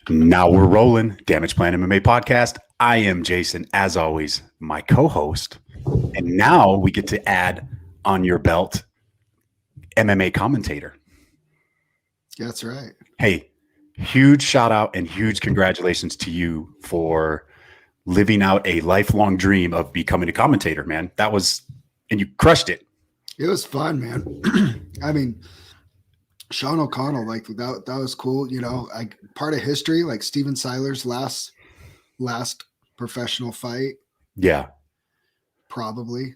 Now we're rolling. Damage Plan MMA podcast. I am Jason, as always, my co-host. And now we get to add on your belt MMA commentator. That's right. Hey, huge shout out and huge congratulations to you for living out a lifelong dream of becoming a commentator, man. That was, and you crushed it. It was fun, man. I mean, Sean O'Connell, like that was cool. You know, part of history, like Steven Siler's last professional fight. Yeah. Probably.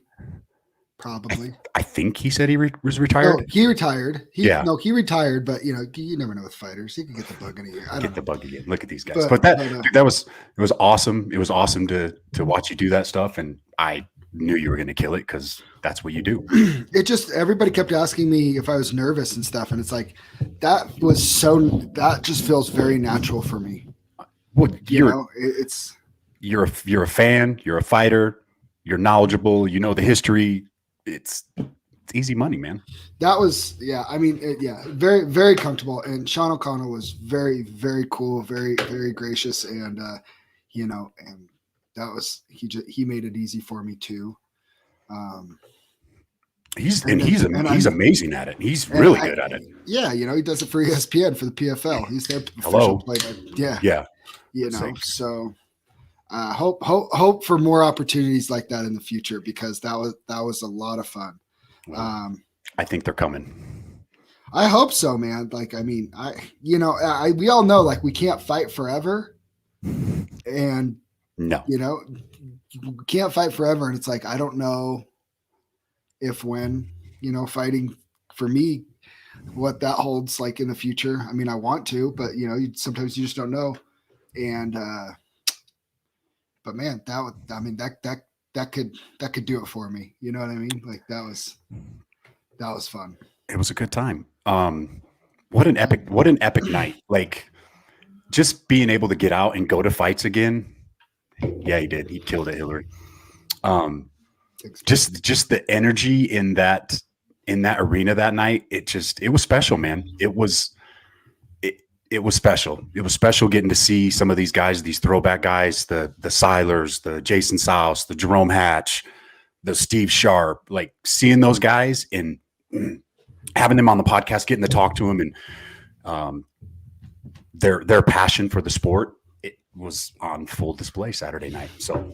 I think he said he was retired. No, he retired. He retired, but you never know with fighters. He could get the bug in a year. The bug again. Look at these guys. But it was awesome. It was awesome to watch you do that stuff, and I knew you were going to kill it because that's what you do. It just, everybody kept asking me if I was nervous and stuff, and it's like that just feels very natural for me. Well, you're a fan. You're a fighter. You're knowledgeable. You know the history. It's easy money, man. That was, I mean, very, very comfortable. And Sean O'Connell was very, very cool, very, very gracious. And, and that was, he made it easy for me too. He's amazing at it. He's really good at it. Yeah. He does it for ESPN for the PFL. He's their Hello. player. Yeah. Yeah. So hope for more opportunities like that in the future, because that was a lot of fun. I think they're coming. I hope so, man. Like, I mean, we all know, like, we can't fight forever, and we can't fight forever. And it's like, I don't know if when, fighting for me, what that holds like in the future. I mean, I want to, but sometimes you just don't know. And, but man, that could do it for me. You know what I mean? Like that was fun. It was a good time. What an epic night. Like just being able to get out and go to fights again. Yeah, he did. He killed it, Hillary. Just the energy in that arena that night. It was special, man. It was special. It was special getting to see some of these guys, these throwback guys, the Silers, the Jason Souse, the Jerome Hatch, the Steve Sharp, like seeing those guys and having them on the podcast, getting to talk to them, and their passion for the sport, it was on full display Saturday night. So,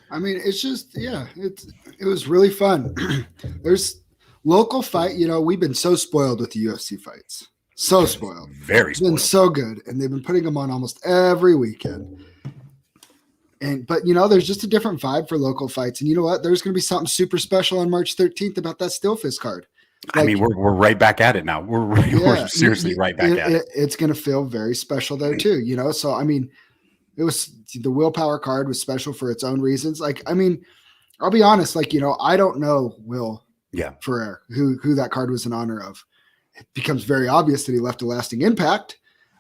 I mean, it's just, it was really fun. There's local fight, we've been so spoiled with the UFC fights. So spoiled. Very spoiled. It's been so good. And they've been putting them on almost every weekend. But there's just a different vibe for local fights. And you know what? There's going to be something super special on March 13th about that Still Fist card. Like, I mean, we're right back at it now. We're seriously right back at it. It's going to feel very special there too, So, I mean, it was, the Willpower card was special for its own reasons. Like, I mean, I'll be honest, like, I don't know Will Ferrer, who that card was in honor of. It becomes very obvious that he left a lasting impact.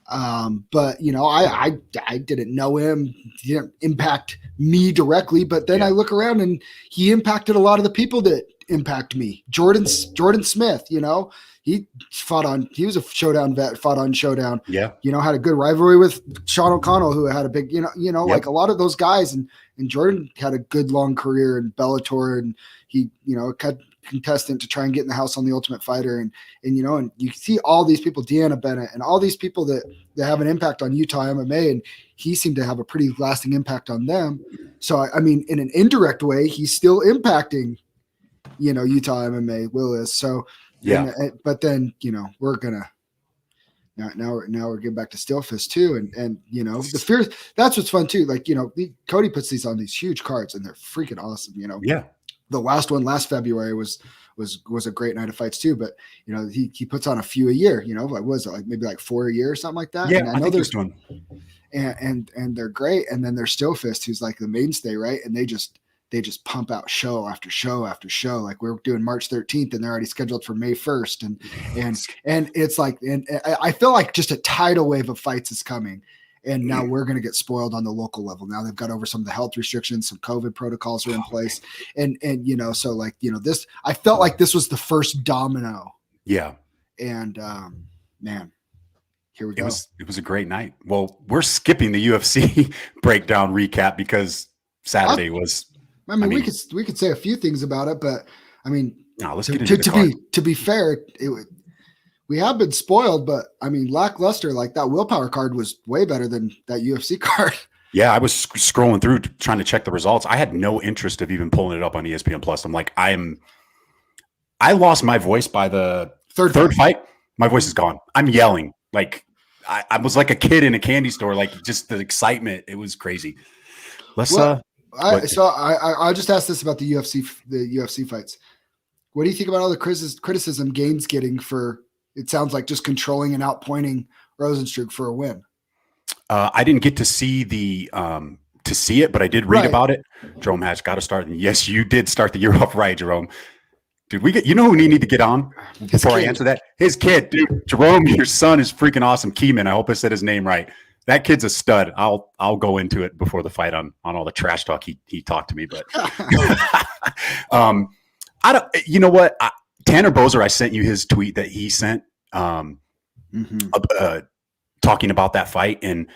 But I didn't know him. He didn't impact me directly, but then I look around and he impacted a lot of the people that impact me. Jordan Smith, he was a Showdown vet, fought on Showdown. Yeah. Had a good rivalry with Sean O'Connell, who had a big, like a lot of those guys. And Jordan had a good long career in Bellator, and he, contestant to try and get in the house on The Ultimate Fighter, and you see all these people, Deanna Bennett, and all these people that have an impact on Utah MMA, and he seemed to have a pretty lasting impact on them. So I mean, in an indirect way, he's still impacting, Utah MMA. Will is so. Yeah. But then we're gonna now we're getting back to Still Fist too, and the fear. That's what's fun too. Like Cody puts these on these huge cards, and they're freaking awesome. Yeah. The last one last February was a great night of fights too, but he puts on a few a year, like was it like maybe like 4 a year or something like that? Yeah, and I know there's one. And they're great. And then there's Still Fist, who's like the mainstay, right? And they just pump out show after show after show. Like we're doing March 13th and they're already scheduled for May 1st. And it's like, and I feel like just a tidal wave of fights is coming. And now we're going to get spoiled on the local level. Now they've got over some of the health restrictions, some COVID protocols are in place. And so like, this, I felt like this was the first domino. Yeah. And man, here we go. It was a great night. Well, we're skipping the UFC breakdown recap because Saturday was. I mean, we could say a few things about it, but I mean, no, let's get into the card. To be fair, we have been spoiled, but I mean, lackluster. Like that willpower card was way better than that UFC card. Yeah, I was scrolling through trying to check the results. I had no interest of even pulling it up on ESPN Plus. I'm like, I lost my voice by the third fight. My voice is gone. I'm yelling like I was like a kid in a candy store. Like just the excitement. It was crazy. I'll just ask this about the UFC fights. What do you think about all the criticism Gaines getting for? It sounds like just controlling and outpointing Rosenstruck for a win. I didn't get to see it, but I did read about it. Jerome Hatch got to start. And yes, you did start the year off right, Jerome. Dude, you know who we need to get on before I answer that? His kid, dude. Jerome, your son is freaking awesome. Keyman, I hope I said his name right. That kid's a stud. I'll go into it before the fight on all the trash talk he talked to me. But I don't. You know what? Tanner Bozer, I sent you his tweet that he sent talking about that fight, and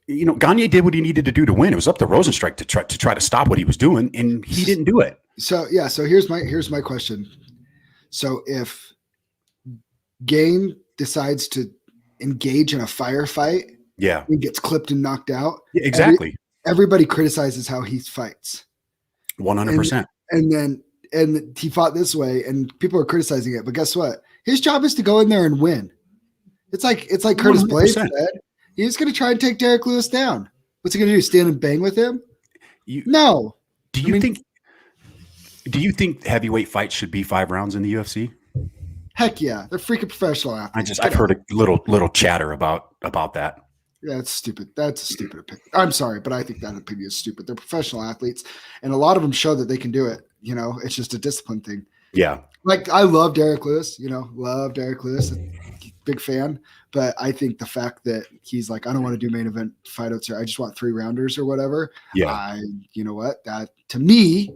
you know, Gagne did what he needed to do to win. It was up to Rosenstruck to try to stop what he was doing, and he didn't do it. So here's my question. So if Gain decides to engage in a firefight, he gets clipped and knocked out. Yeah, exactly. Everybody criticizes how he fights. 100%. And he fought this way, and people are criticizing it. But guess what? His job is to go in there and win. It's like Curtis 100%. Blades said. He's going to try and take Derek Lewis down. What's he going to do? Stand and bang with him? No. Do you think heavyweight fights should be 5 rounds in the UFC? Heck yeah, they're freaking professional athletes. I've heard a little chatter about that. Yeah, it's stupid. That's a stupid opinion. I'm sorry, but I think that opinion is stupid. They're professional athletes, and a lot of them show that they can do it. You know, it's just a discipline thing. Yeah. Like I love Derek Lewis. Big fan. But I think the fact that he's like, I don't want to do main event fights here. I just want 3 rounders or whatever. Yeah. You know what? That to me,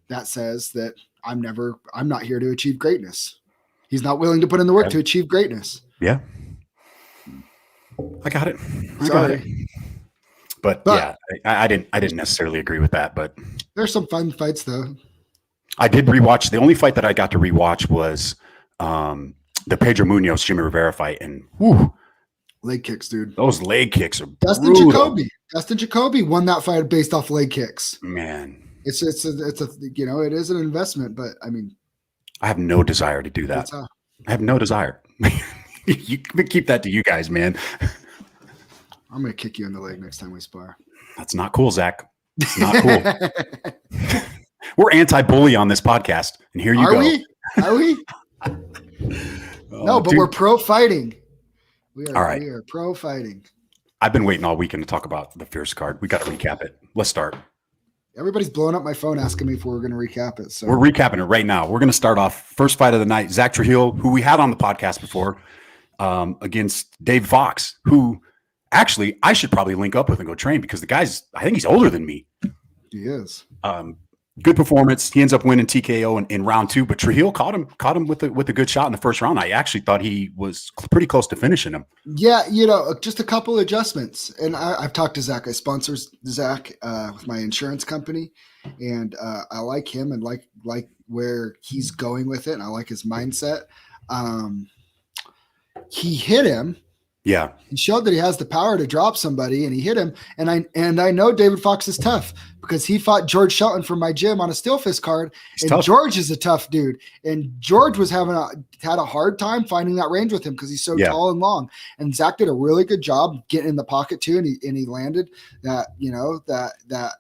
that says that I'm not here to achieve greatness. He's not willing to put in the work to achieve greatness. Yeah. I got it. But yeah, I didn't necessarily agree with that, but there's some fun fights though. I did rewatch. The only fight that I got to rewatch was the Pedro Munoz Jimmy Rivera fight, and leg kicks, dude. Those leg kicks are Dustin brutal. Dustin Jacoby won that fight based off leg kicks. Man, it's a it is an investment, but I mean, I have no desire to do that. I have no desire. You can keep that to you guys, man. I'm gonna kick you in the leg next time we spar. That's not cool, Zach. It's not cool. We're anti-bully on this podcast, and here you go. Are we? No, but we're pro fighting. We are. All right. We are pro fighting. I've been waiting all weekend to talk about the Fierce card. We got to recap it. Let's start. Everybody's blowing up my phone asking me if we're going to recap it. So we're recapping it right now. We're going to start off first fight of the night. Zack Trujillo, who we had on the podcast before, against Dave Fox, who actually I should probably link up with and go train because the guy's, I think he's older than me. He is. Good performance. He ends up winning TKO in round 2, but Trujillo caught him with a good shot in the first round. I actually thought he was pretty close to finishing him. Yeah, just a couple adjustments. And I've talked to Zack. I sponsor Zack with my insurance company, and I like him and like where he's going with it, and I like his mindset. He hit him. Yeah. He showed that he has the power to drop somebody, and he hit him. And I know David Fox is tough because he fought George Shelton from my gym on a steel fist card. He's tough. George is a tough dude. And George was had a hard time finding that range with him because he's so tall and long. And Zack did a really good job getting in the pocket too. And he landed that, that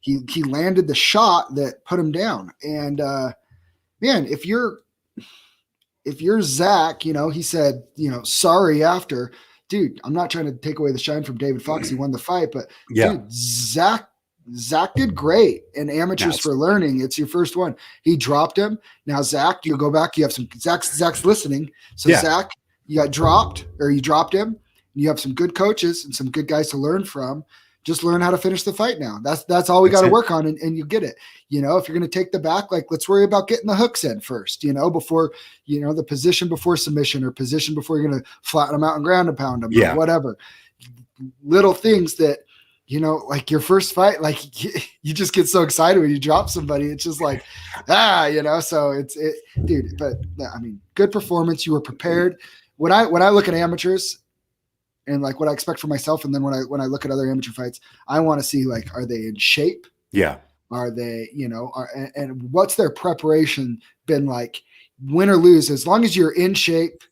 he landed the shot that put him down. And man, if you're Zack, he said, sorry after. Dude, I'm not trying to take away the shine from David Fox. He won the fight, but dude, Zack did great. And amateurs for learning, it's your first one. He dropped him. Now, Zack, you go back. You have some Zack's listening. So Zack, you got dropped, or you dropped him. You have some good coaches and some good guys to learn from. just learn how to finish the fight now. That's all we got to work on, and you get it. You know, if you're going to take the back, like, let's worry about getting the hooks in first, you know, before, you know, the position before submission or position before you're going to flatten them out and ground and pound them or whatever. Little things that, you know, like your first fight, like you just get so excited when you drop somebody. It's just like, you know, so dude, but I mean, good performance. You were prepared. When I look at amateurs, and like what I expect for myself, and then when I look at other amateur fights, I want to see, like, are they in shape? Yeah. Are they, you know, and what's their preparation been like, win or lose? As long as you're in shape,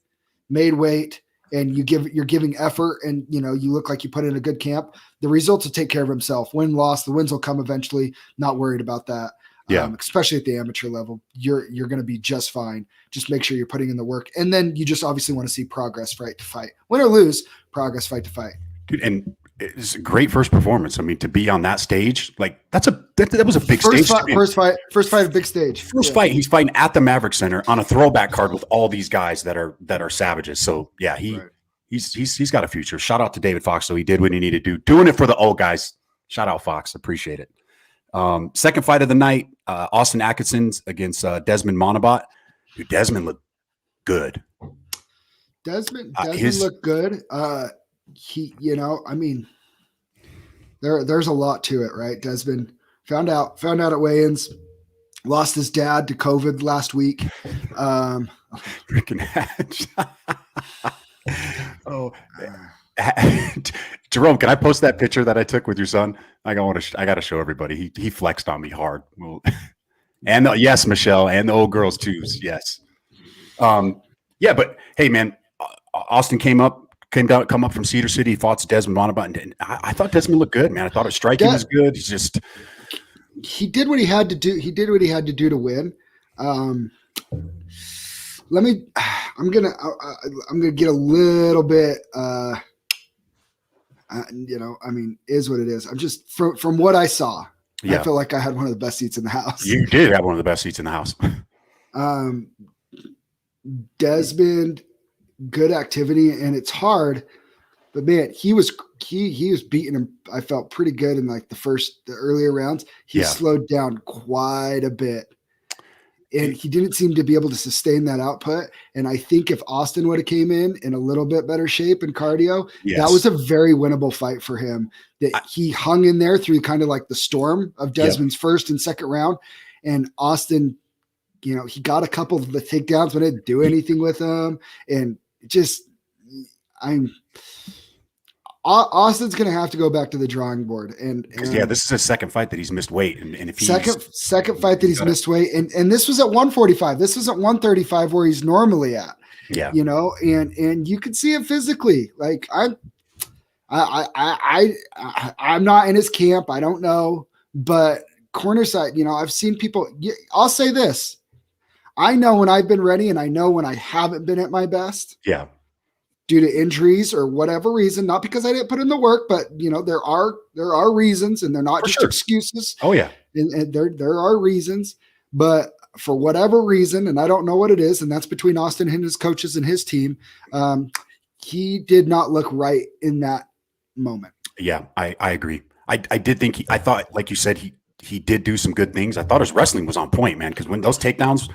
made weight, and you're giving effort, and, you know, you look like you put in a good camp, the results will take care of himself. Win, loss, the wins will come eventually. Not worried about that. Yeah. Especially at the amateur level, you're going to be just fine. Just make sure you're putting in the work. And then you just obviously want to see progress fight to fight, win or lose, progress fight to fight. Dude, and it's a great first performance. I mean, to be on that stage, like that was a big stage. First fight, big stage. First fight, he's fighting at the Maverick Center on a throwback card with all these guys that are savages. So yeah, he's got a future. Shout out to David Fox. So he did what he needed to do, doing it for the old guys. Shout out Fox, appreciate it. Second fight of the night, Austin Atkinson's against Desmond Monabot. Dude, Desmond looked good. Desmond looked good. He, you know, I mean, there's a lot to it, right? Desmond found out at weigh-ins, lost his dad to COVID last week. Freaking hatch. Jerome, can I post that picture that I took with your son? I got to show everybody. He flexed on me hard. Well, and yes, Michelle, and the old girls too. Yes. Yeah, but hey, man, Austin come up from Cedar City. He fought Desmond Monabot, and I thought Desmond looked good, man. I thought his striking was good. He did what he had to do. He did what he had to do to win. I'm gonna get a little bit, you know, I mean, is what it is. I'm just from what I saw. Yeah. I feel like I had one of the best seats in the house. You did have one of the best seats in the house. Desmond, good activity, and it's hard, but man, he was beating him. I felt pretty good in like the earlier rounds. He slowed down quite a bit, and he didn't seem to be able to sustain that output. And I think if Austin would have came in a little bit better shape and cardio, that was a very winnable fight for him. That he hung in there through kind of like the storm of Desmond's first and second round, and Austin, you know, he got a couple of the takedowns, but didn't do anything with them. And Austin's going to have to go back to the drawing board. And this is his second fight that he's missed weight. And if he's second fight that he's missed weight, and this was at 145, this was at 135 where he's normally at, you know, and you can see it physically. Like I'm not in his camp. I don't know, but corner side, you know, I've seen people, I'll say this. I know when I've been ready, and I know when I haven't been at my best. Yeah. Due to injuries or whatever reason, not because I didn't put in the work, but you know, there are reasons, and they're not just excuses. Oh yeah. And there are reasons, but for whatever reason, and I don't know what it is, and that's between Austin and his coaches and his team. He did not look right in that moment. Yeah, I agree. I did think I thought, like you said, he did do some good things. I thought his wrestling was on point, man. Because when those takedowns,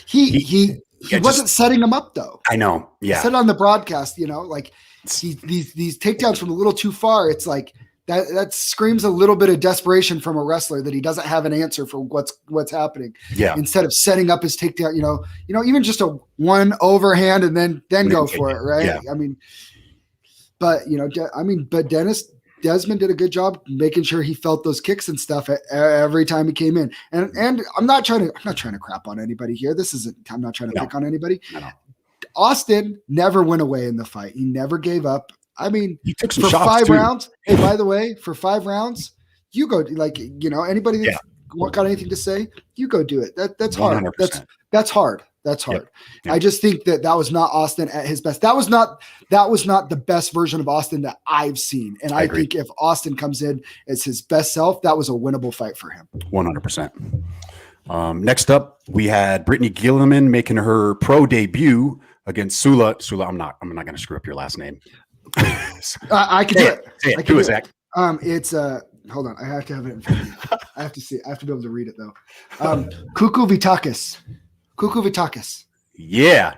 he wasn't setting them up though. I know. Yeah, I said on the broadcast, you know, like these takedowns from a little too far. It's like that screams a little bit of desperation from a wrestler that he doesn't have an answer for what's happening. Yeah. Instead of setting up his takedown, you know, even just a one overhand and then go for it, right? Yeah. I mean, but you know, Desmond did a good job making sure he felt those kicks and stuff every time he came in. And I'm not trying to crap on anybody here. I'm not trying to pick on anybody. No. Austin never went away in the fight. He never gave up. I mean, he took some for shots 5 too. rounds. Hey, by the way, for 5 rounds, you go, like, you know, anybody that's got anything to say, you go do it. That's hard. 100%. That's hard. That's hard. Yep. I just think that was not Austin at his best. That was not the best version of Austin that I've seen. And I think if Austin comes in as his best self, that was a winnable fight for him. 100%. Next up, we had Britney Gilman making her pro debut against Sula. I'm not going to screw up your last name. I can do it. Do it, Zach. It's hold on, I have to have it in front of me. I have to see it. I have to be able to read it though. Cuckoo Vitakis. Yeah.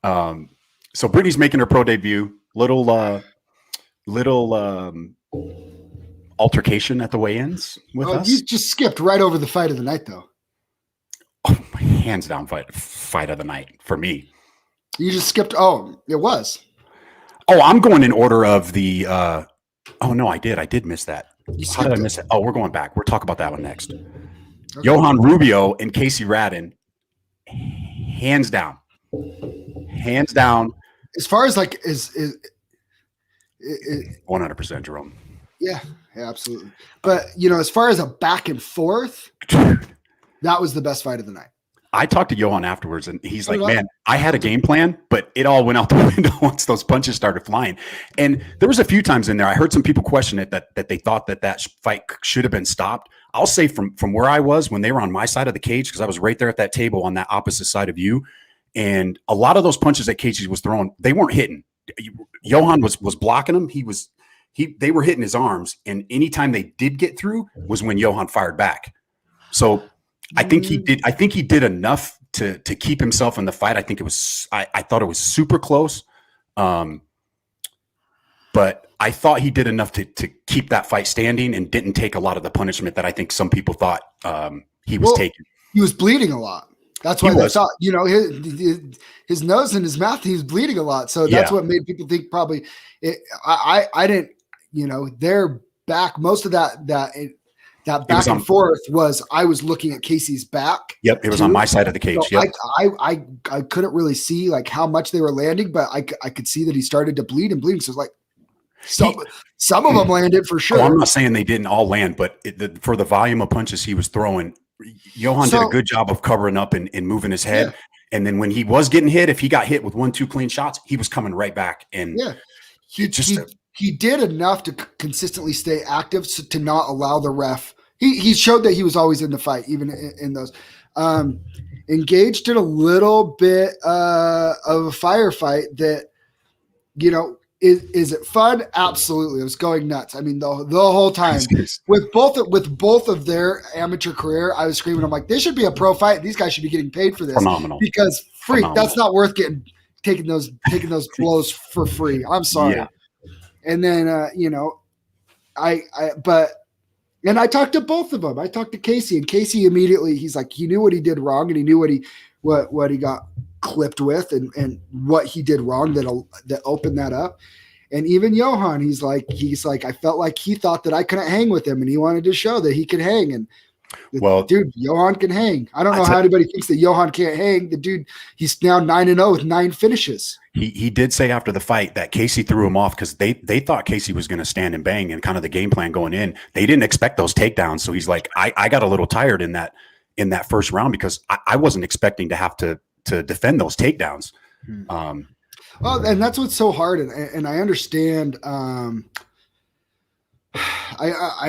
So Brittany's making her pro debut. Little altercation at the weigh-ins with us. You just skipped right over the fight of the night, though. Oh, hands down fight of the night for me. You just skipped. Oh, it was. Oh, I'm going in order of the. Oh no, I did miss that. How did I miss it? Oh, we're going back. We'll talk about that one next. Okay. Johann Rubio and Casey Radden, hands down. As far as like is 100% Jerome. Yeah, absolutely. But as far as a back and forth, that was the best fight of the night. I talked to Johann afterwards, and he's like, "Man, I had a game plan, but it all went out the window once those punches started flying." And there was a few times in there I heard some people question it that they thought that fight should have been stopped. I'll say from where I was when they were on my side of the cage, because I was right there at that table on that opposite side of you, and a lot of those punches that Casey was throwing, they weren't hitting. Johann was blocking them. They were hitting his arms, and anytime they did get through was when Johann fired back. So I think he did enough to keep himself in the fight. I think it was I thought it was super close, but I thought he did enough to keep that fight standing and didn't take a lot of the punishment that I think some people thought he was taking. He was bleeding a lot. That's why they thought, his nose and his mouth, he was bleeding a lot. So that's what made people think probably I didn't, their back, most of that back and forth was, I was looking at Casey's back. Yep. It was on my side of the cage. So yep. I couldn't really see like how much they were landing, but I could see that he started to bleed and bleeding. So it was like, some of them landed for sure. Oh, I'm not saying they didn't all land, but for the volume of punches he was throwing, Johann did a good job of covering up and moving his head. Yeah. And then when he was getting hit, if he got hit with 1-2 clean shots, he was coming right back. And he did enough to consistently stay active to not allow the ref. He showed that he was always in the fight, even in those. Engaged did a little bit of a firefight that, is it fun? Absolutely. It was going nuts. I mean, the whole time with both of their amateur career, I was screaming, I'm like, this should be a pro fight. These guys should be getting paid for this. Phenomenal. Because that's not worth taking those blows for free. I'm sorry. Yeah. And then, I talked to both of them. I talked to Casey, and Casey immediately, he's like, he knew what he did wrong, and he knew what he got clipped with and what he did wrong that opened that up. And even Johann, he's like, I felt like he thought that I couldn't hang with him, and he wanted to show that he could hang. And dude, Johann can hang. I don't know how anybody thinks that Johann can't hang. The dude, he's now 9-0 with 9 finishes. He did say after the fight that Casey threw him off because they thought Casey was going to stand and bang, and kind of the game plan going in. They didn't expect those takedowns. So he's like, I got a little tired in that first round because I wasn't expecting to have to defend those takedowns. Well, and that's what's so hard. And I understand, I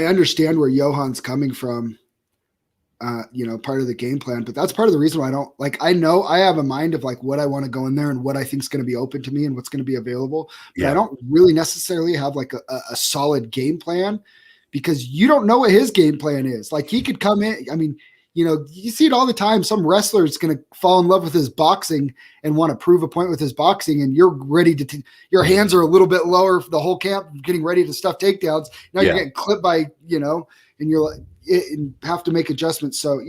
understand where Johann's coming from, part of the game plan, but that's part of the reason why I don't like, I know I have a mind of like what I want to go in there and what I think is going to be open to me and what's going to be available. But I don't really necessarily have like a solid game plan because you don't know what his game plan is. Like he could come in. I mean, you see it all the time. Some wrestler is going to fall in love with his boxing and want to prove a point with his boxing. And you're ready to, your hands are a little bit lower for the whole camp, getting ready to stuff takedowns. Now you're getting clipped by, and you're like, and have to make adjustments. So,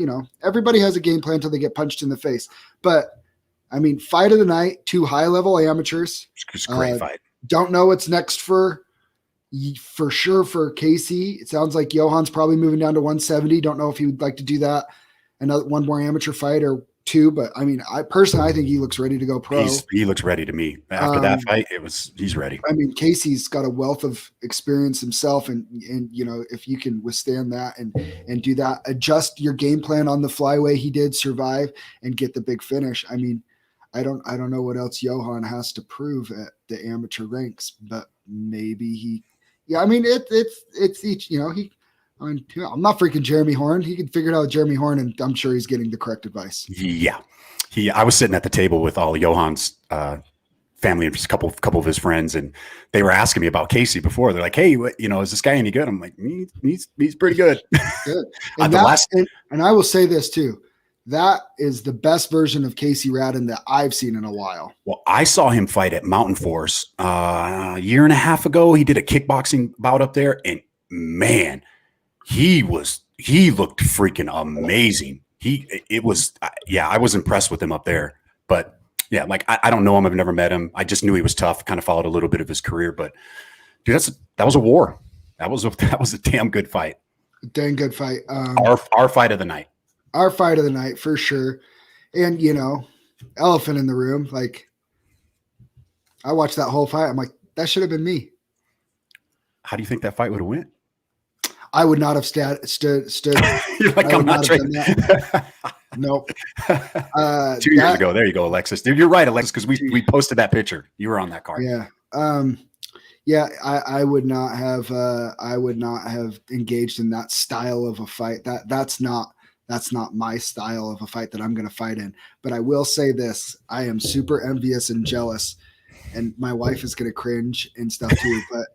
everybody has a game plan until they get punched in the face. But I mean, fight of the night, 2 high-level amateurs. It's a great fight. Don't know what's next for sure for Casey. It sounds like Johann's probably moving down to 170. Don't know if he would like to do that. One more amateur fight or 2, but I mean, I think he looks ready to go pro. He looks ready to me. After that fight, he's ready. I mean, Casey's got a wealth of experience himself, and if you can withstand that and do that, adjust your game plan on the flyway he did, survive and get the big finish. I mean, I don't know what else Johann has to prove at the amateur ranks, but maybe I mean, it's each, I'm not freaking Jeremy Horn. He can figure it out with Jeremy Horn, and I'm sure he's getting the correct advice. Yeah. I was sitting at the table with all Johann's family and just a couple of his friends, and they were asking me about Casey before. They're like, "Hey, is this guy any good?" I'm like, "He's pretty good." Good. And I will say this too. That is the best version of Casey Radden that I've seen in a while. Well, I saw him fight at Mountain Force a year and a half ago. He did a kickboxing bout up there, and man, he looked freaking amazing. I was impressed with him up there. But yeah, like I don't know him. I've never met him. I just knew he was tough. Kind of followed a little bit of his career, but dude, that was a war. That was a damn good fight. Dang good fight. Our fight of the night. Our fight of the night for sure. And elephant in the room. Like I watched that whole fight. I'm like, that should have been me. How do you think that fight would have went? I would not have stood. You're like, I'm not trying. Nope. 2 years ago. There you go, Alexis. Dude, you're right, Alexis, because we posted that picture. You were on that card. Yeah. I would not have engaged in that style of a fight. That's not my style of a fight that I'm going to fight in. But I will say this: I am super envious and jealous, and my wife is going to cringe and stuff too. But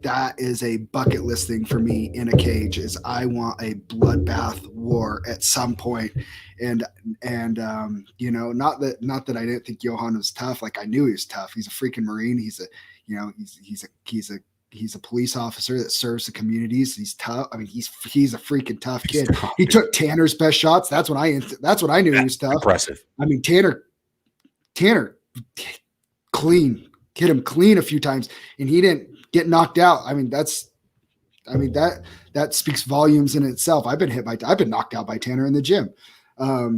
that is a bucket list thing for me in a cage. Is I want a bloodbath war at some point, and not that I didn't think Johann was tough. Like I knew he was tough. He's a freaking Marine. He's a police officer that serves the communities. He's tough. I mean, he's a freaking tough kid. He took Tanner's best shots. That's when I knew he was tough. Impressive. I mean, Tanner clean, hit him clean a few times, and he didn't get knocked out. I mean, that speaks volumes in itself. I've been knocked out by Tanner in the gym. I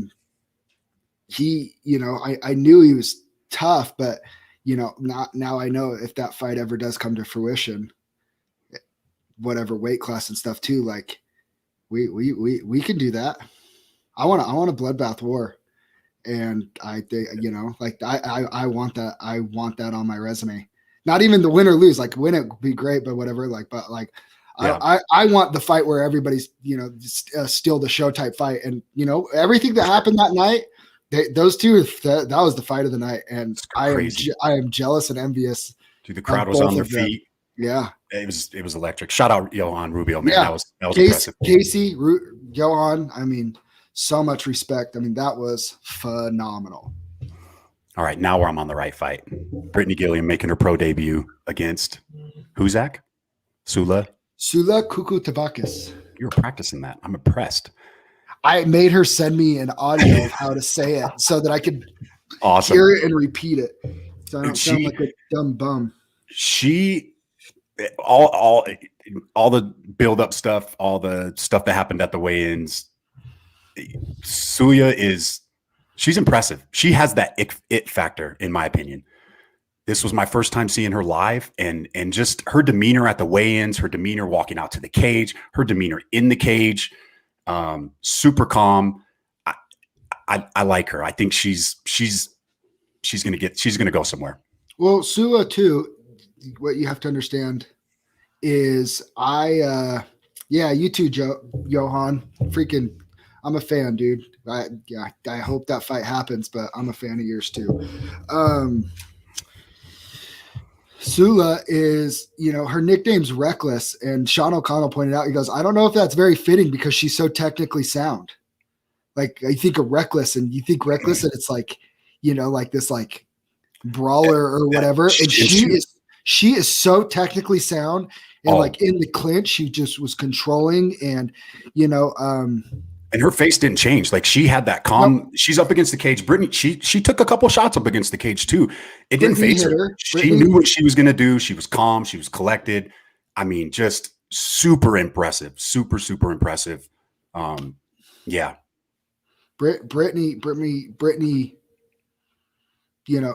knew he was tough, but now I know if that fight ever does come to fruition, whatever weight class and stuff too, like we can do that. I want a bloodbath war. And I think, I want that. I want that on my resume. Not even the win or lose, like win it would be great, but whatever. I want the fight where everybody's, steal the show type fight. And, everything that happened that night, those two, that was the fight of the night. And I am jealous and envious. Dude, the crowd was on their feet. Yeah. It was electric. Shout out Johann Rubio, man. Yeah. That was impressive. Casey, Johann, I mean, so much respect. I mean, that was phenomenal. All right, now I'm on the right fight. Britney Gilliam making her pro debut against who, Zack? Sula Kukutabakis. You were practicing that. I'm impressed. I made her send me an audio of how to say it so that I could hear it and repeat it. So I don't sound like a dumb bum. All the build-up stuff, all the stuff that happened at the weigh-ins, Sula she's impressive. She has that it factor, in my opinion. This was my first time seeing her live, and just her demeanor at the weigh-ins, her demeanor walking out to the cage, her demeanor in the cage, super calm. I like her. I think she's gonna go somewhere. Well, Sula too. What you have to understand is you too, Johann. Freaking, I'm a fan, dude. I hope that fight happens, but I'm a fan of yours too. Sula is, her nickname's Reckless, and Sean O'Connell pointed out, he goes, I don't know if that's very fitting because she's so technically sound. Like I think of Reckless, and you think Reckless, and it's like, like this like brawler or whatever. And she is so technically sound, and like in the clinch, she just was controlling, and and her face didn't change. Like she had that calm. Nope. She's up against the cage. Britney, she took a couple shots up against the cage too. It didn't faze her. She knew what she was going to do. She was calm. She was collected. I mean, just super impressive. Super, super impressive. Yeah. Britney,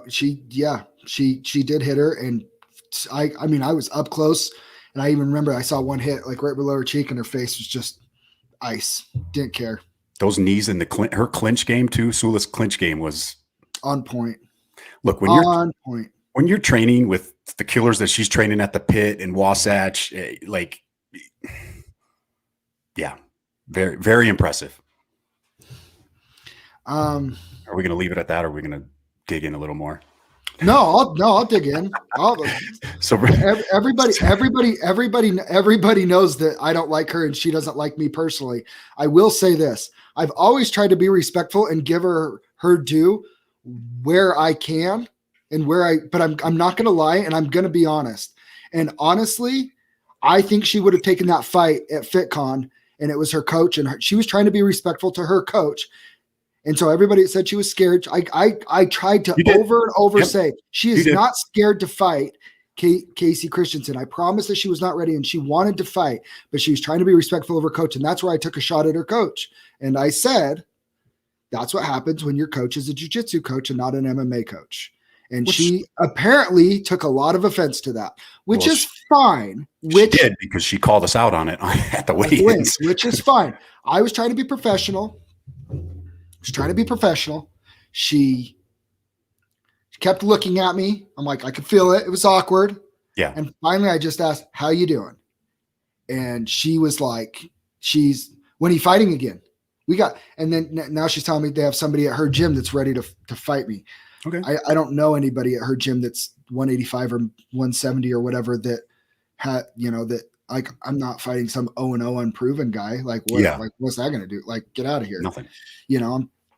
she did hit her. And I mean, I was up close, and I even remember I saw one hit like right below her cheek, and her face was just ice. Didn't care. Those knees in her clinch game too. Sula's clinch game was on point. Look, when you're training with the killers that she's training at the pit in Wasatch, very, very impressive. Are we going to leave it at that, or are we going to dig in a little more. No, I'll dig in. So everybody knows that I don't like her and she doesn't like me personally. I will say this. I've always tried to be respectful and give her due where I can and but I'm not going to lie and I'm going to be honest. And honestly, I think she would have taken that fight at FitCon and it was her coach and she was trying to be respectful to her coach. And so everybody said she was scared. I tried to over and over say she is not scared to fight Casey Christensen. I promised that she was not ready and she wanted to fight, but she was trying to be respectful of her coach. And that's where I took a shot at her coach. And I said, that's what happens when your coach is a jiu-jitsu coach and not an MMA coach. And she apparently took a lot of offense to that, which is fine. She did because she called us out on it at the weigh-ins. Which is fine. I was trying to be professional. She kept looking at me. I'm like, I could feel it. It was awkward. Yeah. And finally I just asked, how you doing? And she was like, when are you fighting again? And then now she's telling me they have somebody at her gym that's ready to fight me. Okay. I don't know anybody at her gym that's 185 or 170 or whatever that had, that like, I'm not fighting some 0-0 unproven guy. Like, what? Yeah. Like, what's that going to do? Like, get out of here. Nothing.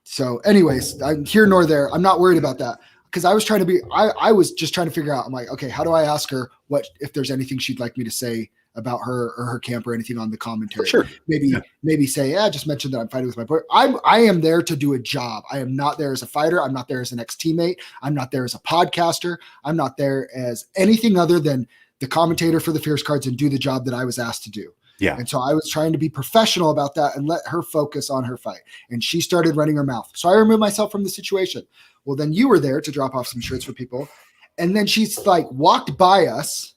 So anyways, I'm here nor there. I'm not worried about that because I was trying to I was just trying to figure out, I'm like, okay, how do I ask her if there's anything she'd like me to say about her or her camp or anything on the commentary? Sure. Maybe say, just mention that I'm fighting with my boy. I am there to do a job. I am not there as a fighter. I'm not there as an ex-teammate. I'm not there as a podcaster. I'm not there as anything other than the commentator for the Fierce Cards and do the job that I was asked to do. Yeah. And so I was trying to be professional about that and let her focus on her fight. And she started running her mouth. So I removed myself from the situation. Well, then you were there to drop off some shirts for people. And then she's like walked by us,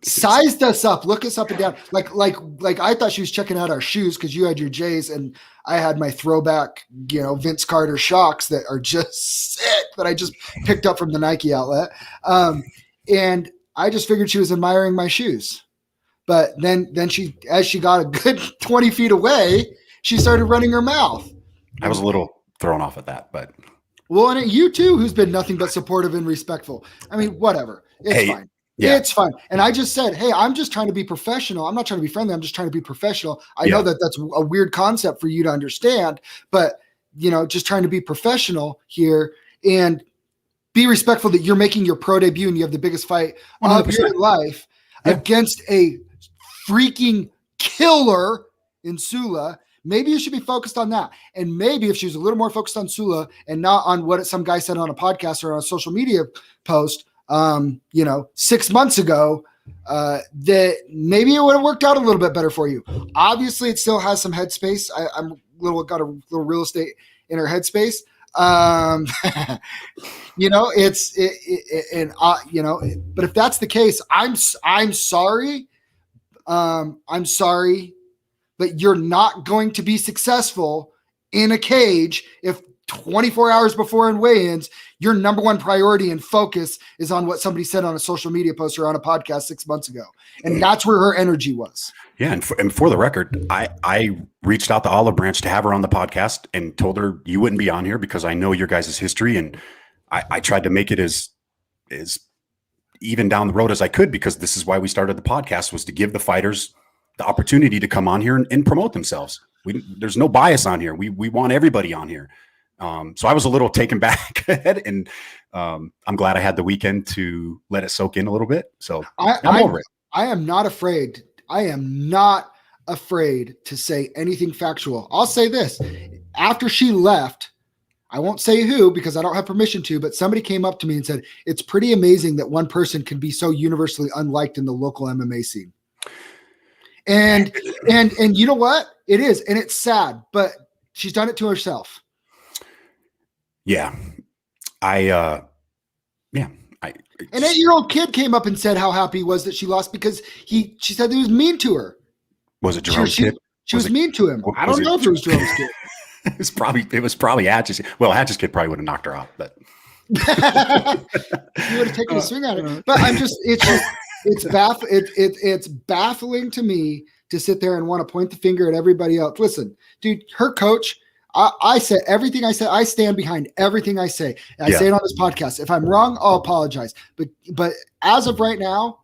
sized us up, look us up and down. Like I thought she was checking out our shoes because you had your J's and I had my throwback, Vince Carter Shocks that are just sick that I just picked up from the Nike outlet. And I just figured she was admiring my shoes. But then she, as she got a good 20 feet away, she started running her mouth. I was a little thrown off at that, but. Well, and you too, who's been nothing but supportive and respectful. I mean, whatever. It's fine. Yeah. It's fine. And I just said, hey, I'm just trying to be professional. I'm not trying to be friendly. I'm just trying to be professional. I know that that's a weird concept for you to understand, but just trying to be professional here and be respectful that you're making your pro debut and you have the biggest fight 100%. Of your life against a freaking killer in Sula. Maybe you should be focused on that. And maybe if she was a little more focused on Sula and not on what some guy said on a podcast or on a social media post, 6 months ago, that maybe it would have worked out a little bit better for you. Obviously it still has some headspace. Got a little real estate in her headspace. But if that's the case, I'm sorry. I'm sorry, but you're not going to be successful in a cage if 24 hours before in weigh-ins, your number one priority and focus is on what somebody said on a social media post or on a podcast 6 months ago. And that's where her energy was. Yeah. And for the record, I reached out to Olive Branch to have her on the podcast and told her you wouldn't be on here because I know your guys' history. And I tried to make it as even down the road as I could, because this is why we started the podcast, was to give the fighters the opportunity to come on here and promote themselves. There's no bias on here. We want everybody on here. So I was a little taken back and I'm glad I had the weekend to let it soak in a little bit. So I'm over it. I am not afraid. I am not afraid to say anything factual. I'll say this. After she left, I won't say who because I don't have permission to, but somebody came up to me and said, it's pretty amazing that one person can be so universally unliked in the local MMA scene. And you know what? It is. And it's sad, but she's done it to herself. Yeah. An 8-year-old kid came up and said how happy he was that she lost because she said he was mean to her. Was it Jerome's kid? She was mean to him. I don't know if it was Jerome's kid. It was probably Hatch's. Well, Hatch's kid probably would have knocked her out, but you would have taken a swing at it. But it's baffling to me to sit there and want to point the finger at everybody else. Listen, dude, her coach, I said everything I said. I stand behind everything I say. And I say it on this podcast. If I'm wrong, I'll apologize. But as of right now,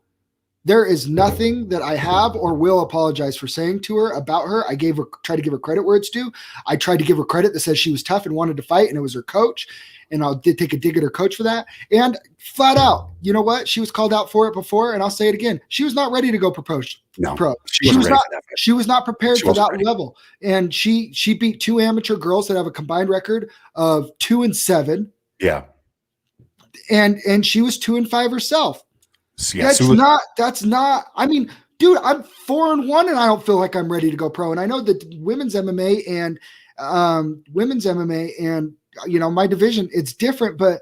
there is nothing that I have or will apologize for saying to her about her. I tried to give her credit where it's due. I tried to give her credit that says she was tough and wanted to fight, and it was her coach. And I did take a dig at her coach for that. And flat out, you know what? She was called out for it before, and I'll say it again. She was not ready to go pro. She was not prepared for that level. And she beat 2 amateur girls that have a combined record of 2-7. Yeah. And she was 2-5 herself. Yeah, that's not, I mean, dude, I'm 4-1 and I don't feel like I'm ready to go pro. And I know that women's MMA and you know, my division, it's different, but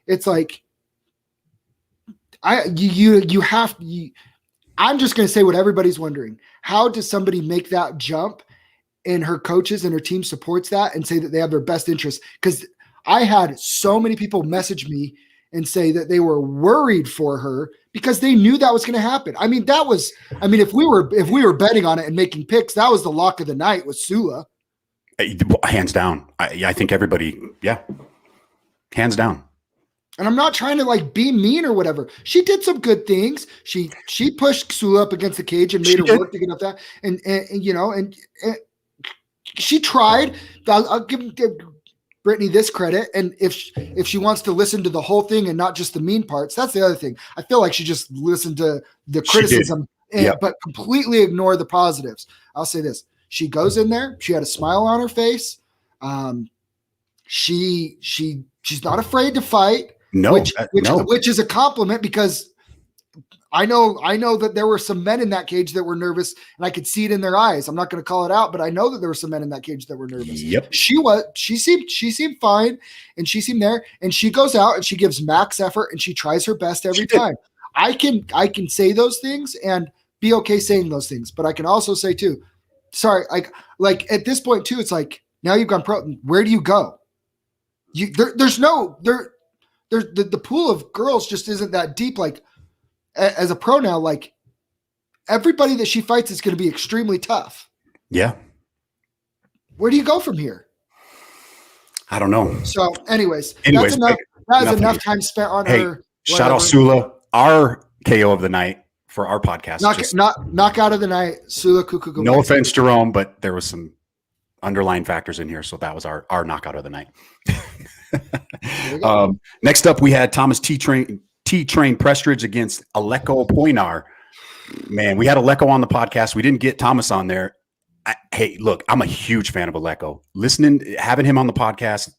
it's like, I'm just going to say what everybody's wondering. How does somebody make that jump and her coaches and her team supports that and say that they have their best interest? Because I had so many people message me and say that they were worried for her because they knew that was going to happen. I mean, if we were betting on it and making picks, that was the lock of the night with Sula. Hands down. I think everybody, hands down. And I'm not trying to like be mean or whatever. She did some good things. She pushed Sula up against the cage and made her work to get up that. And you know, and she tried. I'll give Britney this credit. And if she wants to listen to the whole thing and not just the mean parts, that's the other thing. I feel like she just listened to the criticism but completely ignored the positives. I'll say this. She goes in there. She had a smile on her face. She's not afraid to fight. No, which is a compliment because I know that there were some men in that cage that were nervous, and I could see it in their eyes. I'm not going to call it out, but I know that there were some men in that cage that were nervous. Yep. She seemed fine, and she seemed there, and she goes out and she gives max effort and she tries her best every time. I can say those things and be okay saying those things, but I can also say too, sorry, like at this point too, it's like now you've gone pro. Where do you go? The pool of girls just isn't that deep. Like as a pro now, like everybody that she fights is going to be extremely tough. Yeah. Where do you go from here? I don't know. So anyways, that's enough. That is enough time spent on her. Shout out Sula, our KO of the night for our podcast. Knockout of the night, Sula Kukuku. No offense, Jerome, but there was some underlying factors in here. So that was our knockout of the night. Next up, we had Thomas T-Train Prestridge against Aleko Poynar. Man, we had Aleko on the podcast. We didn't get Thomas on there. Hey, look, I'm a huge fan of Aleko. Having him on the podcast,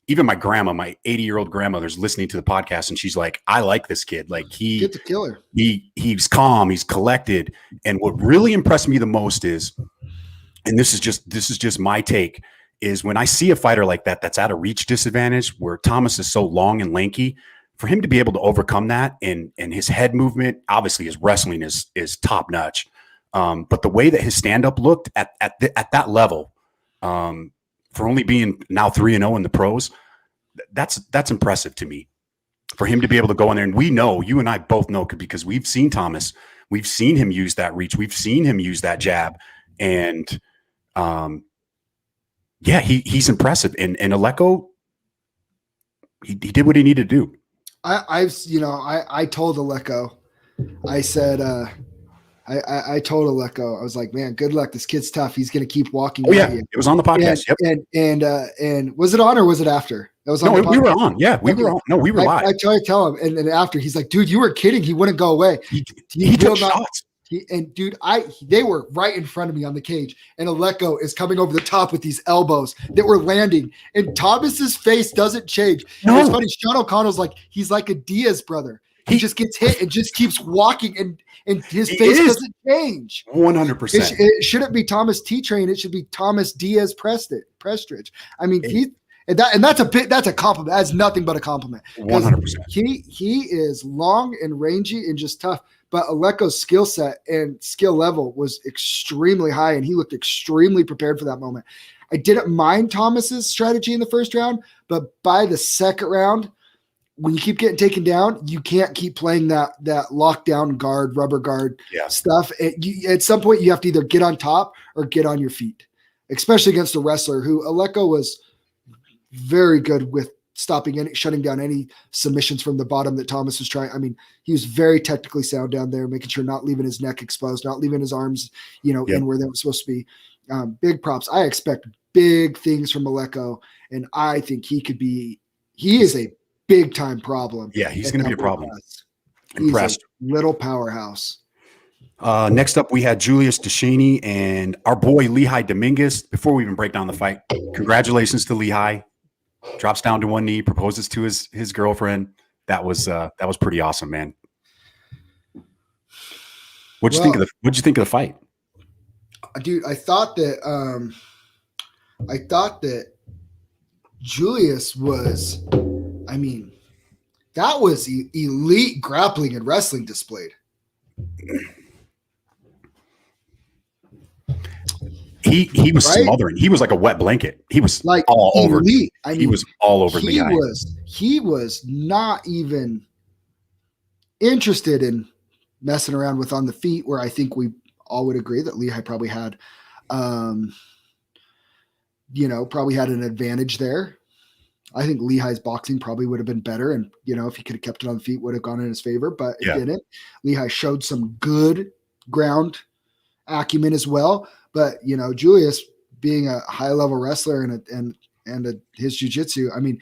even my grandma, my 80-year-old grandmother's listening to the podcast, and she's like, I like this kid. Like get the killer. He's calm, he's collected. And what really impressed me the most is, and this is just my take, is when I see a fighter like that that's at a reach disadvantage where Thomas is so long and lanky, for him to be able to overcome that and his head movement, obviously his wrestling is top notch. But the way that his stand-up looked at that level, for only being now 3-0 in the pros, that's impressive to me. For him to be able to go in there, and we know, you and I both know, because we've seen Thomas, we've seen him use that reach, we've seen him use that jab, and he's impressive. And Aleko, he did what he needed to do. I told Aleko, I said, I told Aleko, I was like, man, good luck. This kid's tough. He's going to keep walking. Oh yeah. It was on the podcast. And was it on or was it after? It was on. No, we were on. Yeah, we were on. No, we were live. I tried to tell him. And then after, he's like, dude, you were kidding. He wouldn't go away. He took shots. They were right in front of me on the cage, and Aleko is coming over the top with these elbows that were landing, and Thomas's face doesn't change. No. It's funny. Sean O'Connell's like, he's like a Diaz brother. He just gets hit and just keeps walking, and his face doesn't change. 100%. It shouldn't be Thomas T-Train. It should be Thomas Diaz Prestridge. I mean, that's a compliment. That's nothing but a compliment. 100%. He is long and rangy and just tough. But Aleko's skill set and skill level was extremely high, and he looked extremely prepared for that moment. I didn't mind Thomas's strategy in the first round, but by the second round, when you keep getting taken down, you can't keep playing that lockdown guard, rubber guard stuff. At some point, you have to either get on top or get on your feet. especially against a wrestler who Aleko was very good with shutting down any submissions from the bottom that Thomas was trying. I mean, he was very technically sound down there, making sure not leaving his neck exposed, not leaving his arms, in where they were supposed to be. Big props. I expect big things from Aleko, and I think he is a big time problem. Yeah, he's going to be a problem. Impressed. He's a little powerhouse. Next up, we had Julius Deschaney and our boy Lehigh Dominguez. Before we even break down the fight, congratulations to Lehigh. Drops down to one knee, proposes to his girlfriend. That was pretty awesome, man. What'd you think of the fight? Dude, I thought that Julius was, that was elite grappling and wrestling displayed. He was smothering. He was like a wet blanket. He was like all elite. Over. He was all over the guy. He was not even interested in messing around with on the feet, where I think we all would agree that Lehigh probably had, probably had an advantage there. I think Lehigh's boxing probably would have been better, and if he could have kept it on the feet, would have gone in his favor, but it didn't. Lehigh showed some good ground acumen as well, but Julius being a high level wrestler and his jiu-jitsu. I mean,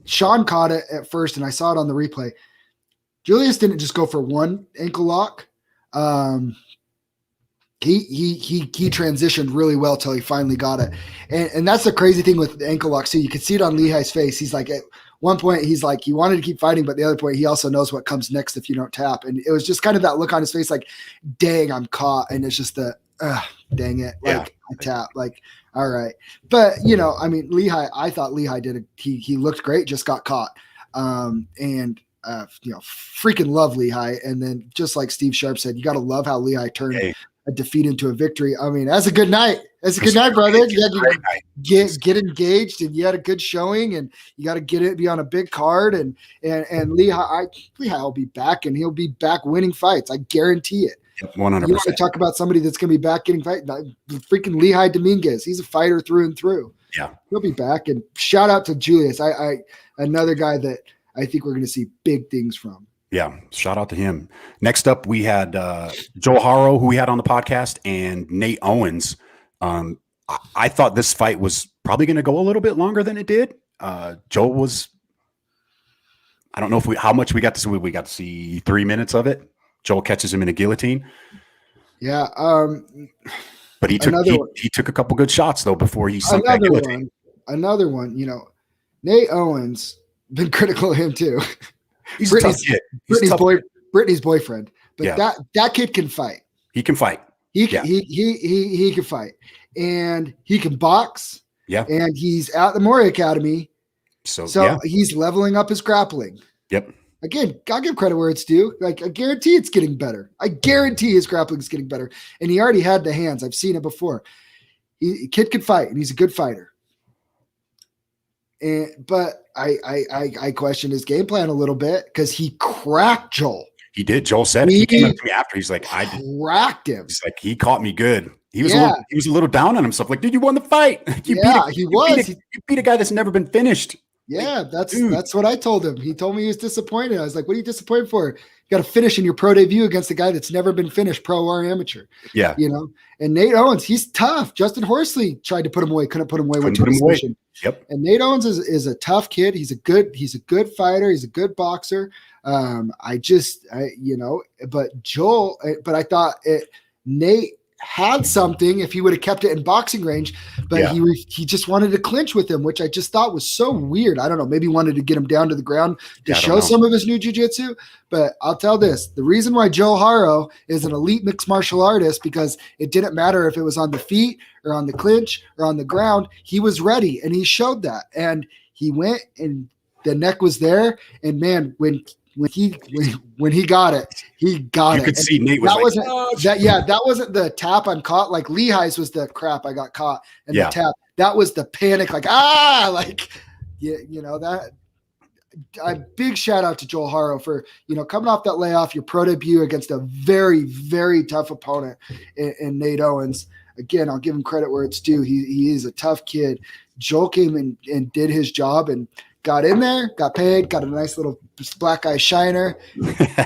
Sean caught it at first, and I saw it on the replay. Julius didn't just go for one ankle lock. He transitioned really well till he finally got it. And that's the crazy thing with the ankle locks too. You could see it on Lehigh's face. He's like, at one point he's like, he wanted to keep fighting, but the other point he also knows what comes next if you don't tap. And it was just kind of that look on his face, like, dang, I'm caught. And it's just dang it. Like I tap, like, all right. But Lehigh, I thought Lehigh he looked great, just got caught. Freaking love Lehigh. And then just like Steve Sharp said, you got to love how Lehigh turned a defeat into a victory. I mean, that's a good night. That's a good night, brother. You got to get engaged, and you had a good showing, and you got to be on a big card. And Lehigh will be back, and he'll be back winning fights. I guarantee it. 100%. You want to talk about somebody that's going to be back getting fight? Freaking Lehigh Dominguez. He's a fighter through and through. Yeah, he'll be back. And shout out to Julius. Another guy that I think we're going to see big things from. Yeah, shout out to him. Next up, we had Joe Haro, who we had on the podcast, and Nate Owens. I thought this fight was probably going to go a little bit longer than it did. Joe was, I don't know how much we got to see. We got to see 3 minutes of it. Joel catches him in a guillotine. Yeah. But he took a couple good shots though before he sunk that guillotine. Another one, Nate Owens, been critical of him too. He's a tough kid. Britney's boyfriend, but that kid can fight. He can fight. He can fight, and he can box. Yeah, and he's at the Mori Academy, so he's leveling up his grappling. Yep. Again, gotta give credit where it's due. Like, I guarantee it's getting better. I guarantee his grappling is getting better, and he already had the hands. I've seen it before. Kid can fight, and he's a good fighter. But I question his game plan a little bit because he cracked Joel. He did. Joel said it. He came up to me after. He's like, I cracked him. He's like, he caught me good. He was a little down on himself. Like, dude, you won the fight. He beat a guy that's never been finished. Yeah, like, that's what I told him. He told me he was disappointed. I was like, what are you disappointed for? You got to finish in your pro debut against a guy that's never been finished, pro or amateur. Yeah. And Nate Owens, he's tough. Justin Horsley tried to put him away, couldn't put him away. Went to a decision. Yep. And Nate Owens is a tough kid. He's a good fighter. He's a good boxer. But I thought Nate had something if he would have kept it in boxing range, but he just wanted to clinch with him, which I just thought was so weird. I don't know. Maybe he wanted to get him down to the ground to show some of his new jiu-jitsu. But I'll tell this, the reason why Joe Haro is an elite mixed martial artist, because it didn't matter if it was on the feet or on the clinch or on the ground. He was ready, and he showed that. And he went, and the neck was there. And man, when he got it, he got it. You could see Nate was that wasn't the tap I'm caught. Like Lehigh's was the crap I got caught, and the tap, that was the panic. Like, that. A big shout out to Joel Haro for, coming off that layoff, your pro debut against a very, very tough opponent in Nate Owens. again, I'll give him credit where it's due. He is a tough kid. Joel came and did his job and got in there, got paid, got a nice little black eye shiner.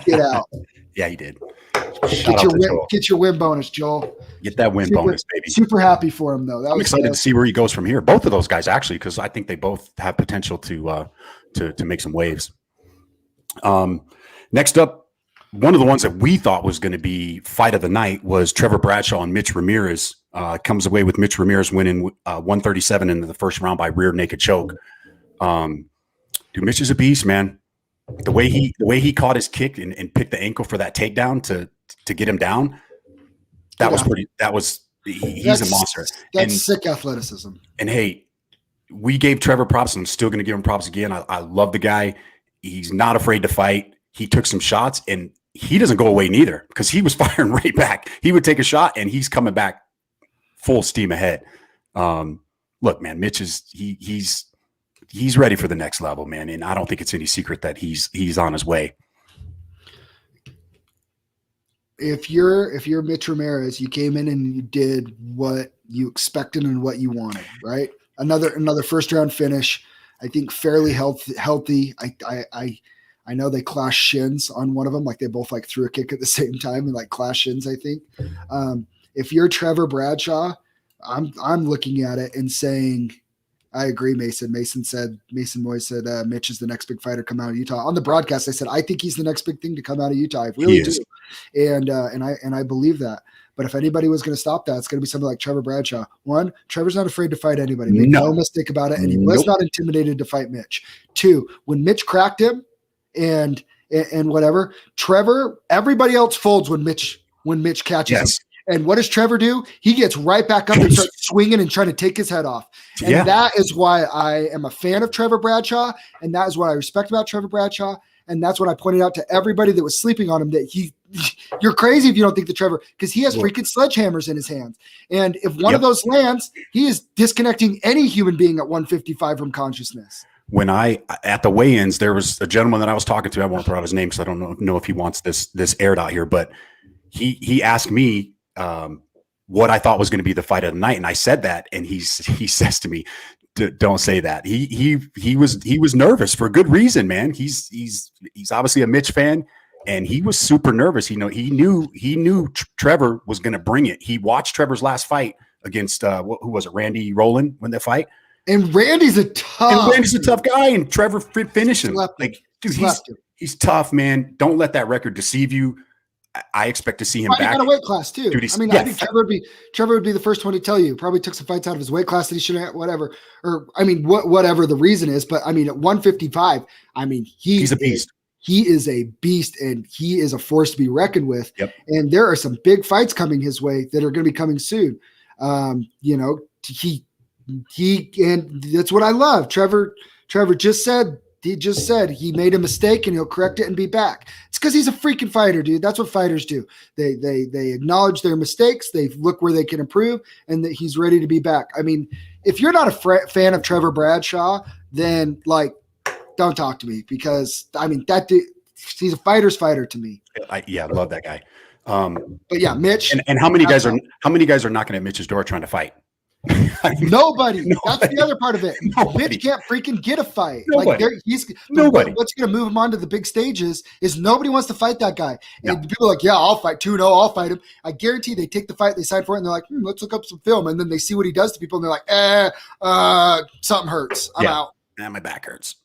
Get out. Yeah, he did. Get your win bonus, Joel. Get that win bonus, baby. Super happy for him, though. I'm excited to see where he goes from here. Both of those guys, actually, because I think they both have potential to make some waves. Next up, one of the ones that we thought was going to be fight of the night was Trevor Bradshaw and Mitch Ramirez. Comes away with Mitch Ramirez winning 137 in the first round by rear naked choke. Dude, Mitch is a beast, man. The way he caught his kick and picked the ankle for that takedown to get him down, he's a monster. That's sick athleticism. And hey, we gave Trevor props, and I'm still going to give him props again. I love the guy. He's not afraid to fight. He took some shots, and he doesn't go away neither because he was firing right back. He would take a shot, and he's coming back full steam ahead. Look, man, Mitch he's ready for the next level, man, and I don't think it's any secret that he's on his way. If you're Mitch Ramirez, you came in and you did what you expected and what you wanted, right? Another first round finish. I think fairly healthy. I know they clashed shins on one of them, like they both like threw a kick at the same time and like clashed shins. I think if you're Trevor Bradshaw, I'm looking at it and saying, I agree, Mason. Mason Moy said Mitch is the next big fighter come out of Utah. On the broadcast, I said I think he's the next big thing to come out of Utah. I really do, and I believe that. But if anybody was going to stop that, it's going to be somebody like Trevor Bradshaw. One, Trevor's not afraid to fight anybody. Make no mistake about it, and he was not intimidated to fight Mitch. Two, when Mitch cracked him, and whatever, Trevor, everybody else folds when Mitch catches him. And what does Trevor do? He gets right back up and starts swinging and trying to take his head off. And that is why I am a fan of Trevor Bradshaw. And that is what I respect about Trevor Bradshaw. And that's what I pointed out to everybody that was sleeping on him, that you're crazy if you don't think that Trevor, because he has freaking sledgehammers in his hands. And if one of those lands, he is disconnecting any human being at 155 from consciousness. When at the weigh-ins, there was a gentleman that I was talking to. I won't throw out his name, so I don't know if he wants this aired out here, but he asked me what I thought was going to be the fight of the night. And I said that, and he says to me, don't say that. He was nervous for good reason, man. He's obviously a Mitch fan, and he was super nervous. He knew Trevor was going to bring it. He watched Trevor's last fight against who was it? Randy Rowland when they fight. And Randy's a tough guy, and Trevor finished him. Like, dude, he's tough, man. Don't let that record deceive you. I expect to see him back. He got a weight class too. Dude, I think Trevor would be the first one to tell you. Probably took some fights out of his weight class that he shouldn't have, whatever. Or whatever the reason is. But I mean, at 155, he's a beast. He is a beast, and he is a force to be reckoned with. Yep. And there are some big fights coming his way that are going to be coming soon. And that's what I love. Trevor just said he made a mistake and he'll correct it and be back. It's because he's a freaking fighter, dude. That's what fighters do. They acknowledge their mistakes. They look where they can improve, and that he's ready to be back. I mean, if you're not a fan of Trevor Bradshaw, then don't talk to me, because that dude, he's a fighter's fighter to me. I love that guy. But yeah, Mitch. And how many guys are knocking at Mitch's door trying to fight? Nobody. That's the other part of it. Mitch can't freaking get a fight. Nobody. What's going to move him onto the big stages is nobody wants to fight that guy. And people are like, yeah, I'll fight 2-0. I'll fight him. I guarantee they take the fight, they sign for it, and they're like, let's look up some film. And then they see what he does to people, and they're like, something hurts. I'm out. My back hurts.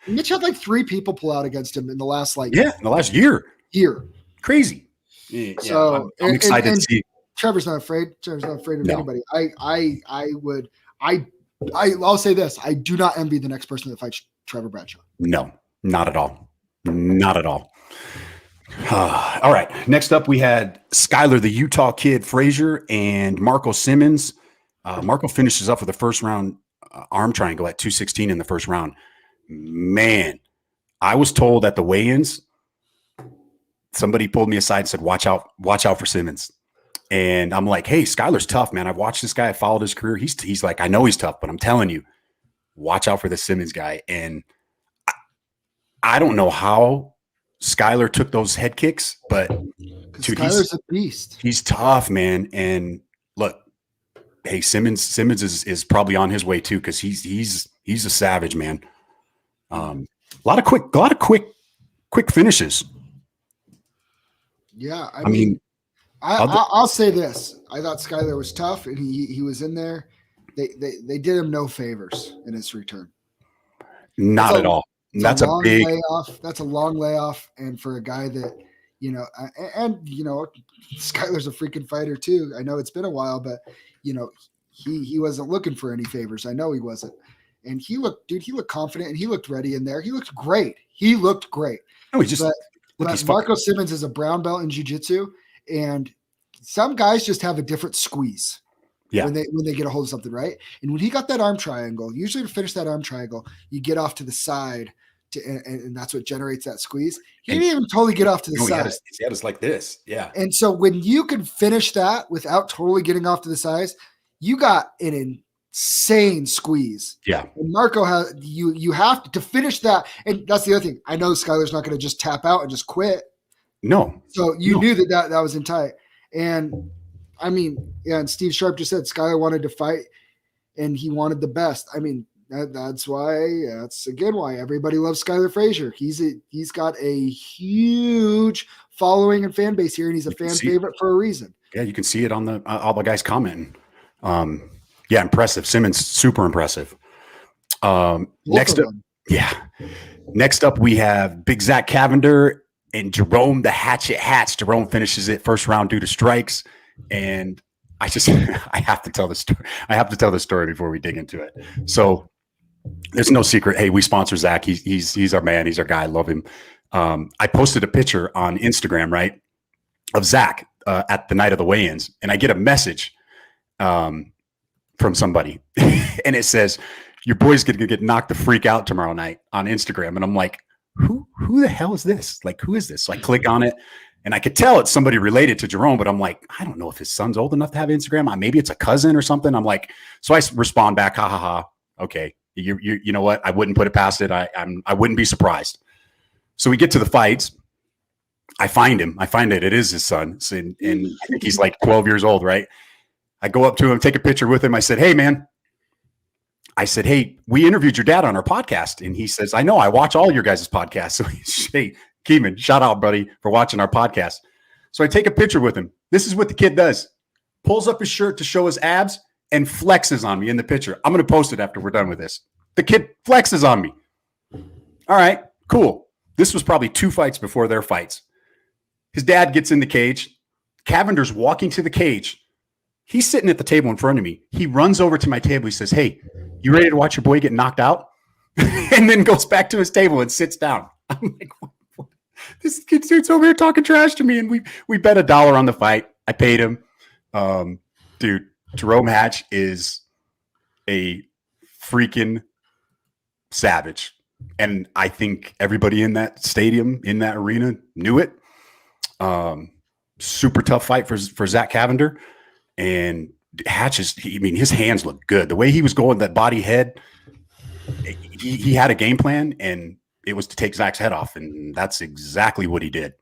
Mitch had 3 people pull out against him in the last in the last year. Crazy. Yeah, so I'm excited to see. Trevor's not afraid. Of anybody. I'll say this. I do not envy the next person that fights Trevor Bradshaw. No, not at all. Not at all. All right. Next up, we had Skyler, the Utah kid, Frazier, and Marco Simmons. Marco finishes up with the first round arm triangle at 216 in the first round. Man, I was told at the weigh-ins, somebody pulled me aside and said, watch out for Simmons. And I'm like, hey, Skyler's tough, man. I've watched this guy. I followed his career. He's like, I know he's tough, but I'm telling you, watch out for the Simmons guy. And I don't know how Skyler took those head kicks, but dude, Skyler's a beast. He's tough, man. And look, hey, Simmons is probably on his way too, because he's a savage, man. A lot of quick finishes. Yeah, I mean, I'll say this: I thought Skyler was tough, and he was in there. They did him no favors in his return. Not at all. That's a big layoff. That's a long layoff, and for a guy that Skyler's a freaking fighter too. I know it's been a while, but he wasn't looking for any favors. I know he wasn't, and he looked confident, and he looked ready in there. He looked great. No, but Marco Simmons is a brown belt in jiu-jitsu, and some guys just have a different squeeze. Yeah. When they get a hold of something, right? And when he got that arm triangle, usually to finish that arm triangle, you get off to the side, and that's what generates that squeeze. He didn't even totally get off to the side. He had us like this, yeah. And so when you can finish that without totally getting off to the sides, you got an insane squeeze. Yeah. And Marco has you have to finish that, and that's the other thing. I know Skyler's not going to just tap out and just quit. No. So you knew that was in tight, and. I mean, yeah, and Steve Sharp just said Skyler wanted to fight, and he wanted the best. I mean, that's again why everybody loves Skyler Frazier. He's got a huge following and fan base here, and he's a fan favorite for a reason. Yeah, you can see it on all the guys commenting. Yeah, impressive. Simmons, super impressive. Next up, we have Big Zack Cavender and Jerome the Hatchet Hats. Jerome finishes it first round due to strikes. And I have to tell the story. I have to tell the story before we dig into it. So there's no secret. Hey, we sponsor Zack. He's our man. He's our guy. I love him. I posted a picture on Instagram, right, of Zack at the night of the weigh-ins, and I get a message from somebody, and it says, "Your boy's gonna get knocked the freak out tomorrow night" on Instagram, and I'm like, who the hell is this? Like, who is this? So I click on it. And I could tell it's somebody related to Jerome, but I'm like, I don't know if his son's old enough to have Instagram. Maybe it's a cousin or something. I'm like, so I respond back, ha ha ha. Okay, you know what? I wouldn't put it past it. I wouldn't be surprised. So we get to the fights. I find him. I find it is his son, and I think he's like 12 years old, right? I go up to him, take a picture with him. I said, hey man. I said, hey, we interviewed your dad on our podcast, and he says, I know. I watch all your guys' podcasts. So hey. Keeman, shout out, buddy, for watching our podcast. So I take a picture with him. This is what the kid does. Pulls up his shirt to show his abs and flexes on me in the picture. I'm going to post it after we're done with this. The kid flexes on me. All right, cool. This was probably 2 fights before their fights. His dad gets in the cage. Cavender's walking to the cage. He's sitting at the table in front of me. He runs over to my table. He says, hey, you ready to watch your boy get knocked out? And then goes back to his table and sits down. I'm like, what? This dude's over here talking trash to me, and we bet $1 on the fight. I paid him. Dude, Jerome Hatch is a freaking savage. And I think everybody in that stadium, in that arena, knew it. Super tough fight for Zack Cavender. And Hatch his hands look good. The way he was going, that body head, he had a game plan, and it was to take Zack's head off, and that's exactly what he did.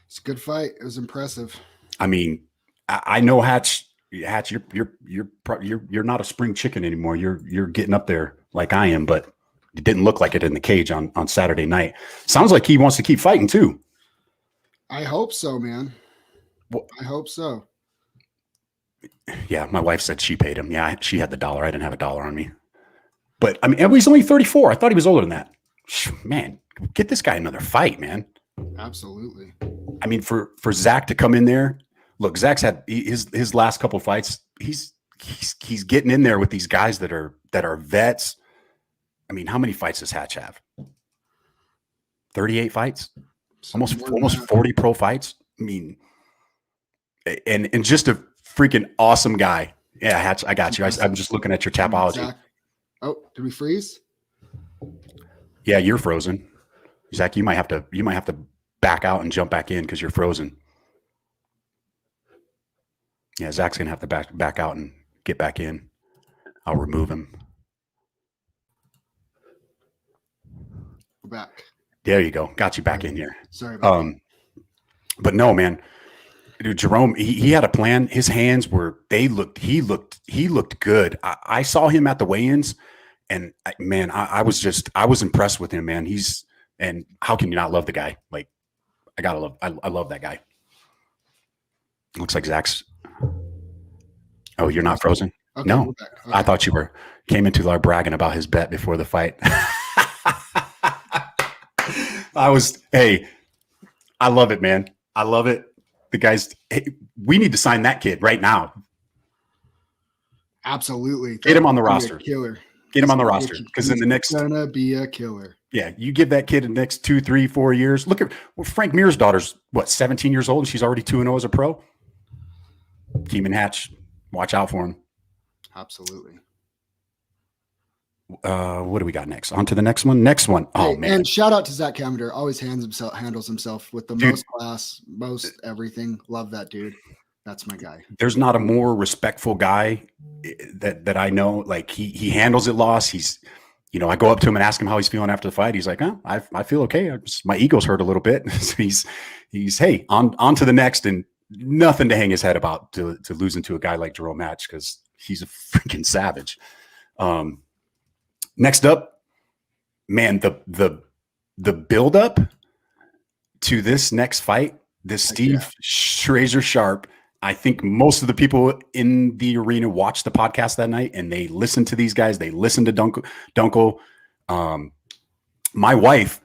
It's a good fight. It was impressive. I mean, I know Hatch, you're not a spring chicken anymore. You're getting up there like I am, but it didn't look like it in the cage on Saturday night. Sounds like he wants to keep fighting too. I hope so, man. I hope so. Yeah, my wife said she paid him. Yeah, she had the $1. I didn't have $1 on me. But, I mean, he's only 34. I thought he was older than that. Man, get this guy another fight, man. Absolutely. I mean, for Zack to come in there, look, Zack's had his last couple fights. He's getting in there with these guys that are vets. I mean, how many fights does Hatch have? 38 fights? Almost 40 pro fights? I mean, and just a freaking awesome guy. Yeah, Hatch, I got you. I'm just looking at your Tapology. Oh, did we freeze? Yeah, you're frozen. Zack, you might have to back out and jump back in because you're frozen. Yeah, Zack's gonna have to back out and get back in. I'll remove him. We're back. There you go. Got you back in here. Sorry about that. But no, man. Dude, Jerome, he had a plan. His hands were, he looked good. I saw him at the weigh-ins, and man, I was impressed with him, man. And how can you not love the guy? Like, I love that guy. Looks like Zach's. Oh, you're not frozen? Okay, No, we're back. Okay. I thought you came into our bragging about his bet before the fight. Hey, I love it, man. I love it. The guys, hey, we need to sign that kid right now. Absolutely. Get him on the roster. Killer. Get him on the roster. Because in the next, gonna be a killer. Yeah, you give that kid the next 2, 3, 4 years. Look at Frank Mir's daughter's 17 years old, and she's already 2-0 as a pro. Keeman Hatch, watch out for him. Absolutely. What do we got next? On to the next one. Oh, man. And shout out to Zack Cavender. Always handles himself with the most class, most everything. Love that dude. That's my guy. There's not a more respectful guy that I know. Like he handles it loss. He's, I go up to him and ask him how he's feeling after the fight. He's like, oh, I feel okay. My ego's hurt a little bit. So he's hey, on to the next, and nothing to hang his head about to losing to a guy like Jerome Hatch, because he's a freaking savage. Next up, man, the build up to this next fight, this Steve Razor Sharp. I think most of the people in the arena watched the podcast that night, and they listened to these guys. They listened to Dunkel. My wife,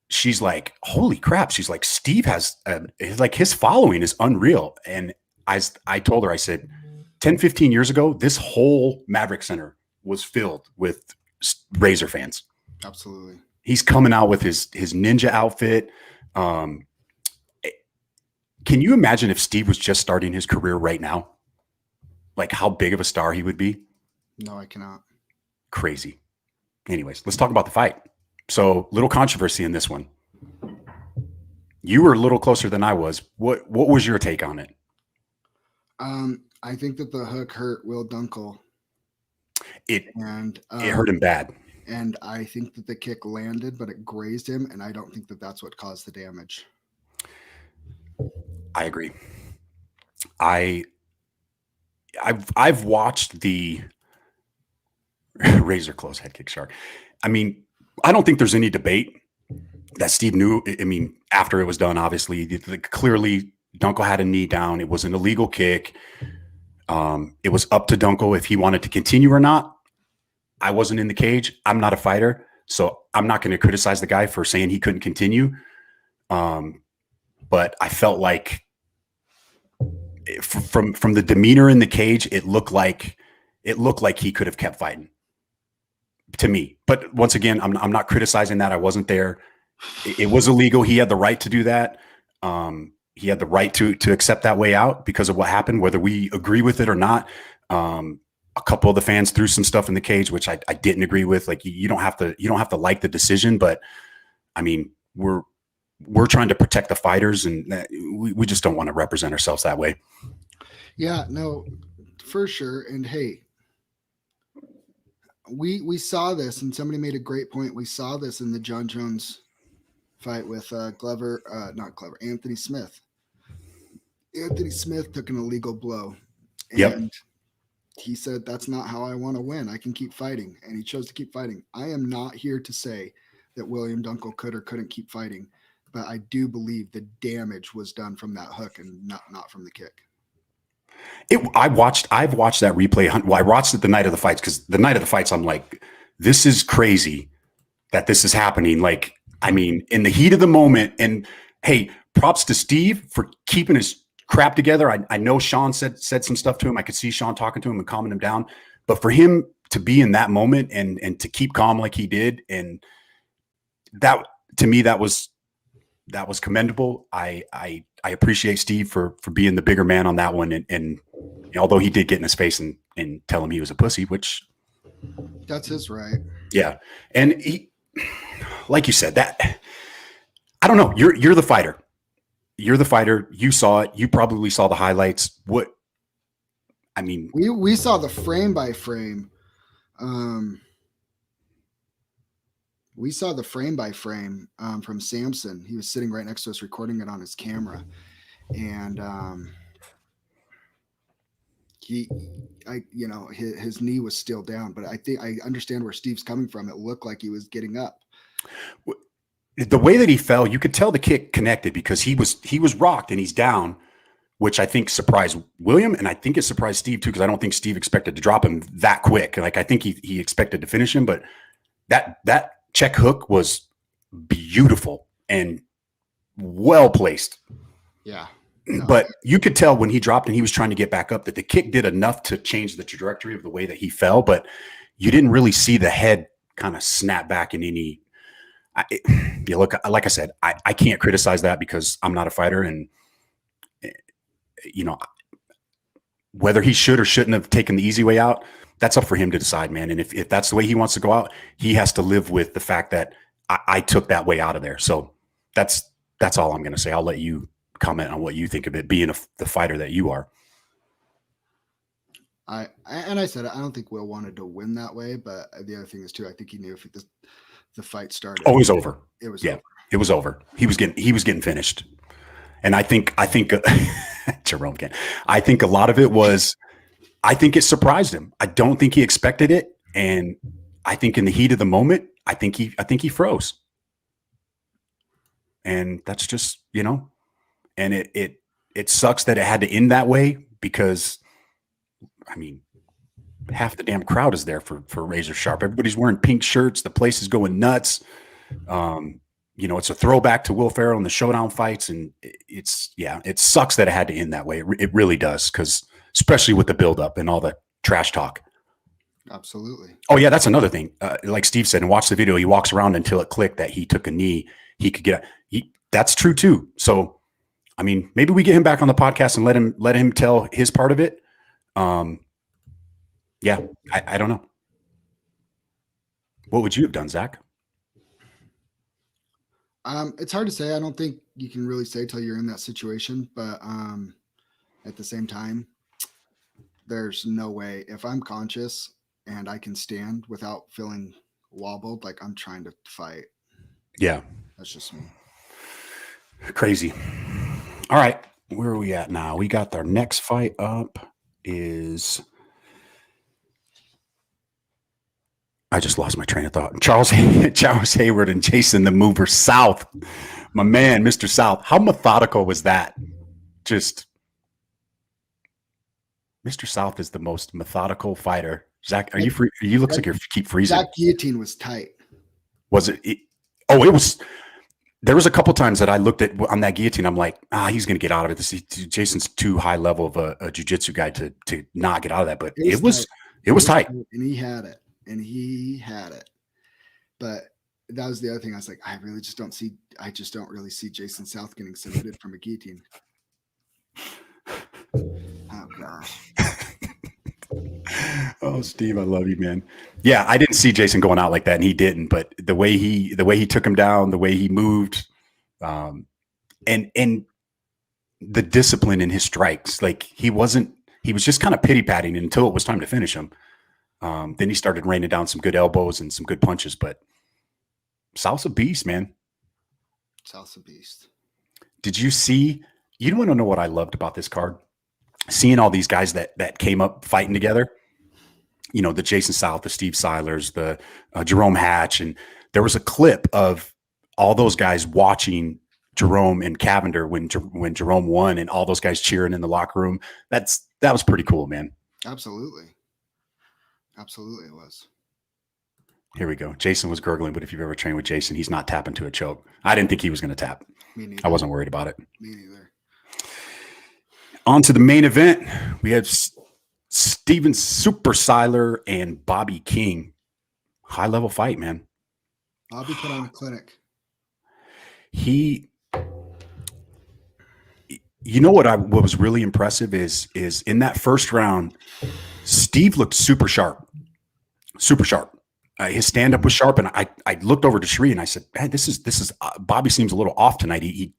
she's like, holy crap. She's like, Steve has like his following is unreal. And I told her, I said, 10, 15 years ago, this whole Maverick Center was filled with Razor fans. Absolutely. He's coming out with his ninja outfit. Can you imagine if Steve was just starting his career right now? Like how big of a star he would be? No, I cannot. Crazy. Anyways, let's talk about the fight. So, little controversy in this one. You were a little closer than I was. What was your take on it? I think that the hook hurt Will Dunkel. It hurt him bad. And I think that the kick landed, but it grazed him, and I don't think that that's what caused the damage. I agree. I've watched the razor close head kick shark. I mean, I don't think there's any debate that Steve knew. I mean, after it was done, obviously, clearly Dunkel had a knee down. It was an illegal kick. It was up to Dunkel if he wanted to continue or not. I wasn't in the cage. I'm not a fighter, so I'm not going to criticize the guy for saying he couldn't continue. But I felt like from the demeanor in the cage, it looked like he could have kept fighting to me. But once again, I'm not criticizing that. I wasn't there. It was illegal. He had the right to do that. He had the right to accept that way out because of what happened, whether we agree with it or not. A couple of the fans threw some stuff in the cage, which I didn't agree with. Like you don't have to like the decision, but I mean, we're trying to protect the fighters, and we just don't want to represent ourselves that way. Yeah, no, for sure. And hey, we saw this, and somebody made a great point. We saw this in the John Jones fight with Anthony Smith. Anthony Smith took an illegal blow, and he said, that's not how I want to win. I can keep fighting. And he chose to keep fighting. I am not here to say that William Dunkel could or couldn't keep fighting, but I do believe the damage was done from that hook and not from the kick. I've watched that replay. Well, I watched it the night of the fights, because the night of the fights, I'm like, this is crazy that this is happening. Like, I mean, in the heat of the moment. And hey, props to Steve for keeping his crap together. I know Sean said some stuff to him. I could see Sean talking to him and calming him down. But for him to be in that moment and to keep calm like he did, and that, to me, that was commendable. I appreciate Steve for being the bigger man on that one. And although he did get in his face and tell him he was a pussy, which that's his right. Yeah. And he, like you said, that, I don't know. You're the fighter. You're the fighter. You saw it. You probably saw the highlights. I mean, we saw the frame by frame. We saw the frame by frame from Samson. He was sitting right next to us recording it on his camera. and his knee was still down, but I think I understand where Steve's coming from. It looked like he was getting up. The way that he fell, you could tell the kick connected because he was rocked and he's down, which I think surprised William, and I think it surprised Steve too, because I don't think Steve expected to drop him that quick. Like I think he expected to finish him, but that check hook was beautiful and well placed. Yeah. No. But you could tell when he dropped and he was trying to get back up that the kick did enough to change the trajectory of the way that he fell, but you didn't really see the head kind of snap back in any. Look, like I said, I can't criticize that because I'm not a fighter, and whether he should or shouldn't have taken the easy way out, that's up for him to decide, man. And if that's the way he wants to go out, he has to live with the fact that I took that way out of there. So that's all I'm going to say. I'll let you comment on what you think of it being the fighter that you are. I said I don't think Will wanted to win that way, but the other thing is too, I think he knew if the fight started. Oh, it was over. It was over. It was over. He was getting finished. And I think Jerome can. I think a lot of it was, I think it surprised him. I don't think he expected it, and I think in the heat of the moment, I think he froze. And that's just, and it sucks that it had to end that way because, I mean, half the damn crowd is there for Razor Sharp. Everybody's wearing pink shirts. The place is going nuts. It's a throwback to Will Ferrell and the showdown fights. And it sucks that it had to end that way. It really does. Cause especially with the buildup and all the trash talk. Absolutely. Oh yeah. That's another thing. Like Steve said, and watch the video, he walks around until it clicked that he took a knee. He could get, that's true too. So, I mean, maybe we get him back on the podcast and let him tell his part of it. Yeah, I don't know. What would you have done, Zach? It's hard to say. I don't think you can really say till you're in that situation, but at the same time, there's no way if I'm conscious and I can stand without feeling wobbled, like I'm trying to fight. Yeah. That's just me. Crazy. All right. Where are we at now? We got our next fight up is... I just lost my train of thought. Charles Hayward and Jason the Mover South. My man, Mr. South. How methodical was that? Just Mr. South is the most methodical fighter. Zach, are you free? You look like you keep freezing. That guillotine was tight. Was it? It was. There was a couple times that I looked at on that guillotine. I'm like, he's going to get out of it. Jason's too high level of a jiu-jitsu guy to not get out of that. But it was tight. And he had it. But that was the other thing. I was like, I just don't really see Jason South getting submitted from a guillotine. Oh gosh. Oh, Steve, I love you, man. Yeah, I didn't see Jason going out like that, and he didn't. But the way he took him down, the way he moved, and the discipline in his strikes, like he was just kind of pity patting until it was time to finish him. Then he started raining down some good elbows and some good punches. But South's a beast, man. South's a beast. Did you see? You don't want to know what I loved about this card? Seeing all these guys that came up fighting together, the Jason South, the Steve Seilers, the Jerome Hatch. And there was a clip of all those guys watching Jerome and Cavender when Jerome won and all those guys cheering in the locker room. That was pretty cool, man. Absolutely. Absolutely it was. Here we go. Jason was gurgling, but if you've ever trained with Jason, he's not tapping to a choke. I didn't think he was going to tap. Me neither. I wasn't worried about it. Me neither. On to the main event. We have Steven Supersyler and Bobby King. High level fight, man. Bobby put on a clinic. What was really impressive is in that first round, Steve looked super sharp. Super sharp. His stand up was sharp, and I looked over to Shree and I said, "Man, this is Bobby seems a little off tonight. He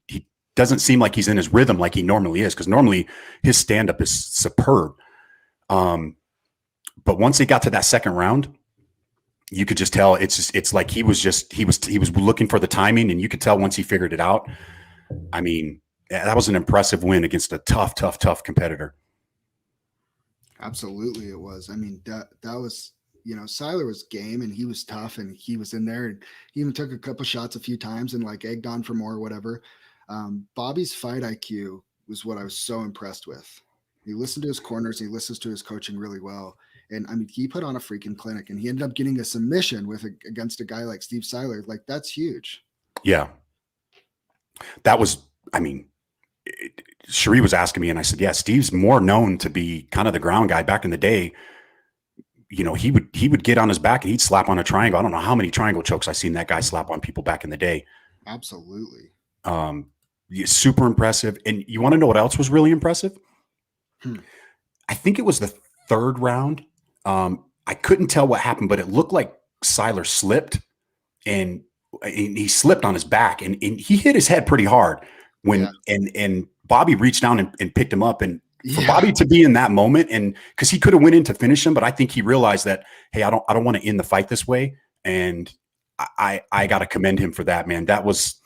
doesn't seem like he's in his rhythm like he normally is, because normally his stand up is superb. But once he got to that second round, you could just tell it's like he was looking for the timing, and you could tell once he figured it out. I mean, that was an impressive win against a tough competitor. Absolutely, it was. I mean, that was, Syler was game and he was tough and he was in there and he even took a couple shots a few times and like egged on for more or whatever. Bobby's fight IQ was what I was so impressed with. He listened to his corners, he listens to his coaching really well. And I mean, he put on a freaking clinic and he ended up getting a submission against a guy like Steve Syler. Like, that's huge. Yeah. That was, I mean, Cherie was asking me and I said, yeah, Steve's more known to be kind of the ground guy. Back in the day, he would get on his back and he'd slap on a triangle. I don't know how many triangle chokes I've seen that guy slap on people back in the day. Absolutely. Super impressive. And you want to know what else was really impressive? I think it was the third round. I couldn't tell what happened, but it looked like Syler slipped and he slipped on his back and he hit his head pretty hard and Bobby reached down and picked him up. And for Bobby to be in that moment, and because he could have went in to finish him, but I think he realized that, hey, I don't want to end the fight this way. And I got to commend him for that, man. That was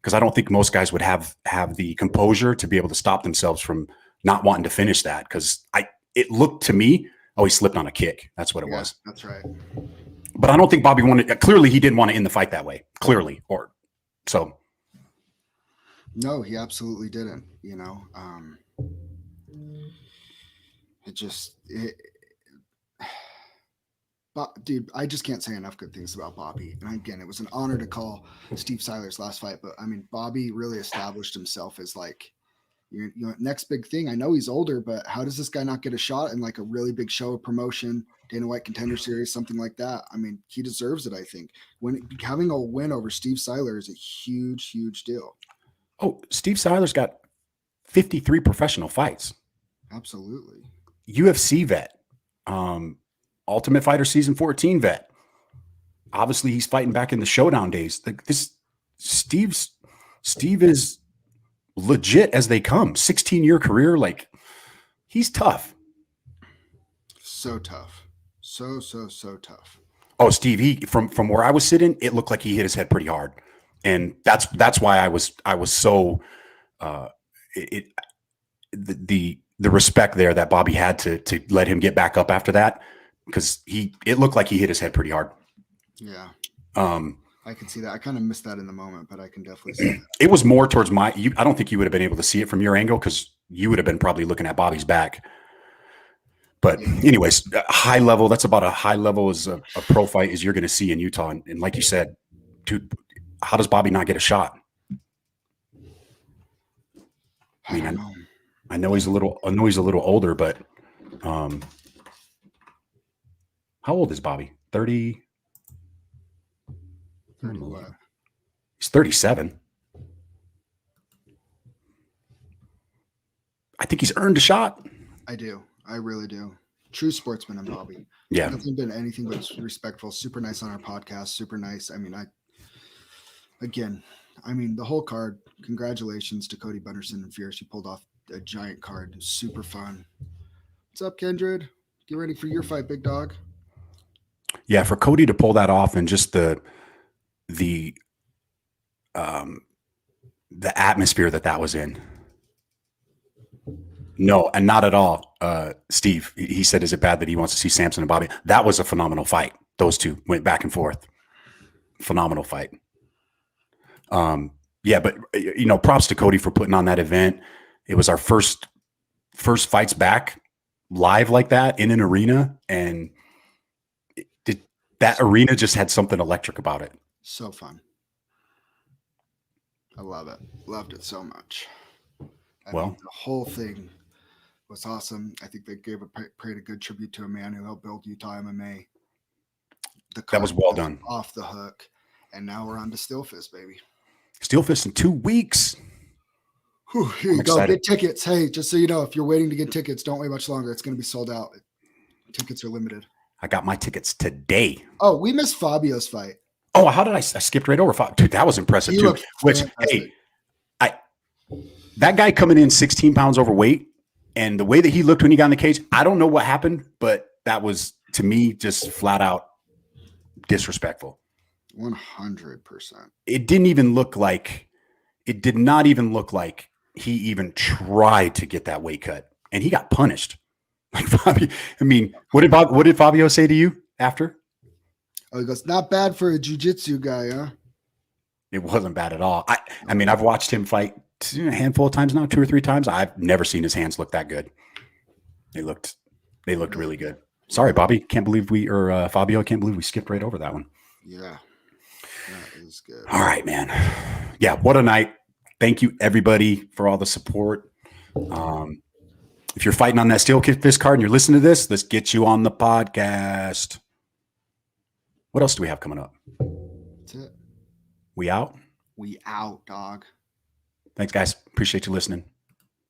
because I don't think most guys would have the composure to be able to stop themselves from not wanting to finish that. Because it looked to me, he slipped on a kick. That's what it was. That's right. But I don't think Bobby wanted. Clearly, he didn't want to end the fight that way. Clearly, or so. No, he absolutely didn't. But dude, I just can't say enough good things about Bobby. And again, it was an honor to call Steve Syler's last fight. But I mean, Bobby really established himself as like, next big thing. I know he's older, but how does this guy not get a shot in like a really big show of promotion, Dana White Contender Series, something like that? I mean, he deserves it. I think having a win over Steve Syler is a huge, huge deal. Oh, Steve Syler's got 53 professional fights. Absolutely. UFC vet, Ultimate Fighter Season 14 vet. Obviously, he's fighting back in the Showdown days. Like this, Steve is legit as they come. 16-year career, like he's tough. So tough, so tough. Oh, Steve, he from where I was sitting, it looked like he hit his head pretty hard, and that's why I was so the respect there that Bobby had to let him get back up after that, because it looked like he hit his head pretty hard. Yeah. I can see that. I kind of missed that in the moment, but I can definitely see that. It was more towards I don't think you would have been able to see it from your angle because you would have been probably looking at Bobby's back. But anyways, high level, that's about a high level as a pro fight as you're going to see in Utah. And like you said, dude, how does Bobby not get a shot? I mean, I know he's a little older, but how old is Bobby? 30? 30 what? He's 37. I think he's earned a shot. I do. I really do. True sportsman and Bobby. Yeah. Nothing been anything but respectful. Super nice on our podcast. Super nice. I mean, the whole card. Congratulations to Cody Bunderson and Fierce. You pulled off a giant card. Super fun. What's up, Kendred? Get ready for your fight, big dog. Yeah, for Cody to pull that off and just the atmosphere that was in. No, and not at all. Steve, he said, is it bad that he wants to see Samson and Bobby? That was a phenomenal fight. Those two went back and forth. Phenomenal fight. Yeah, but props to Cody for putting on that event. It was our first fights back live like that in an arena, and that arena just had something electric about it. So fun. I love it. Loved it so much. I mean, the whole thing was awesome. I think they paid a good tribute to a man who helped build Utah MMA. That was well done. Off the hook. And now we're on to Steel Fist, baby. Steel Fist in 2 weeks. Whew, here you go. Get tickets. Hey, just so you know, if you're waiting to get tickets, don't wait much longer. It's going to be sold out. Tickets are limited. I got my tickets today. Oh, we missed Fabio's fight. Oh, how did I skipped right over Fabio? Dude, that was impressive too. That guy coming in 16 pounds overweight, and the way that he looked when he got in the cage, I don't know what happened, but that was, to me, just flat out disrespectful. 100%. It did not even look like he even tried to get that weight cut, and he got punished. Like Fabio, I mean, what did Fabio say to you after? Oh, he goes, not bad for a jiu-jitsu guy, huh? It wasn't bad at all. I mean, I've watched him fight a handful of times now, 2 or 3 times. I've never seen his hands look that good. They looked really good. Sorry, Bobby. Fabio, can't believe we skipped right over that one. Yeah. That is good. All right, man. Yeah, what a night. Thank you, everybody, for all the support. If you're fighting on that steel fist card and you're listening to this, let's get you on the podcast. What else do we have coming up? That's it. We out? We out, dog. Thanks, guys. Appreciate you listening.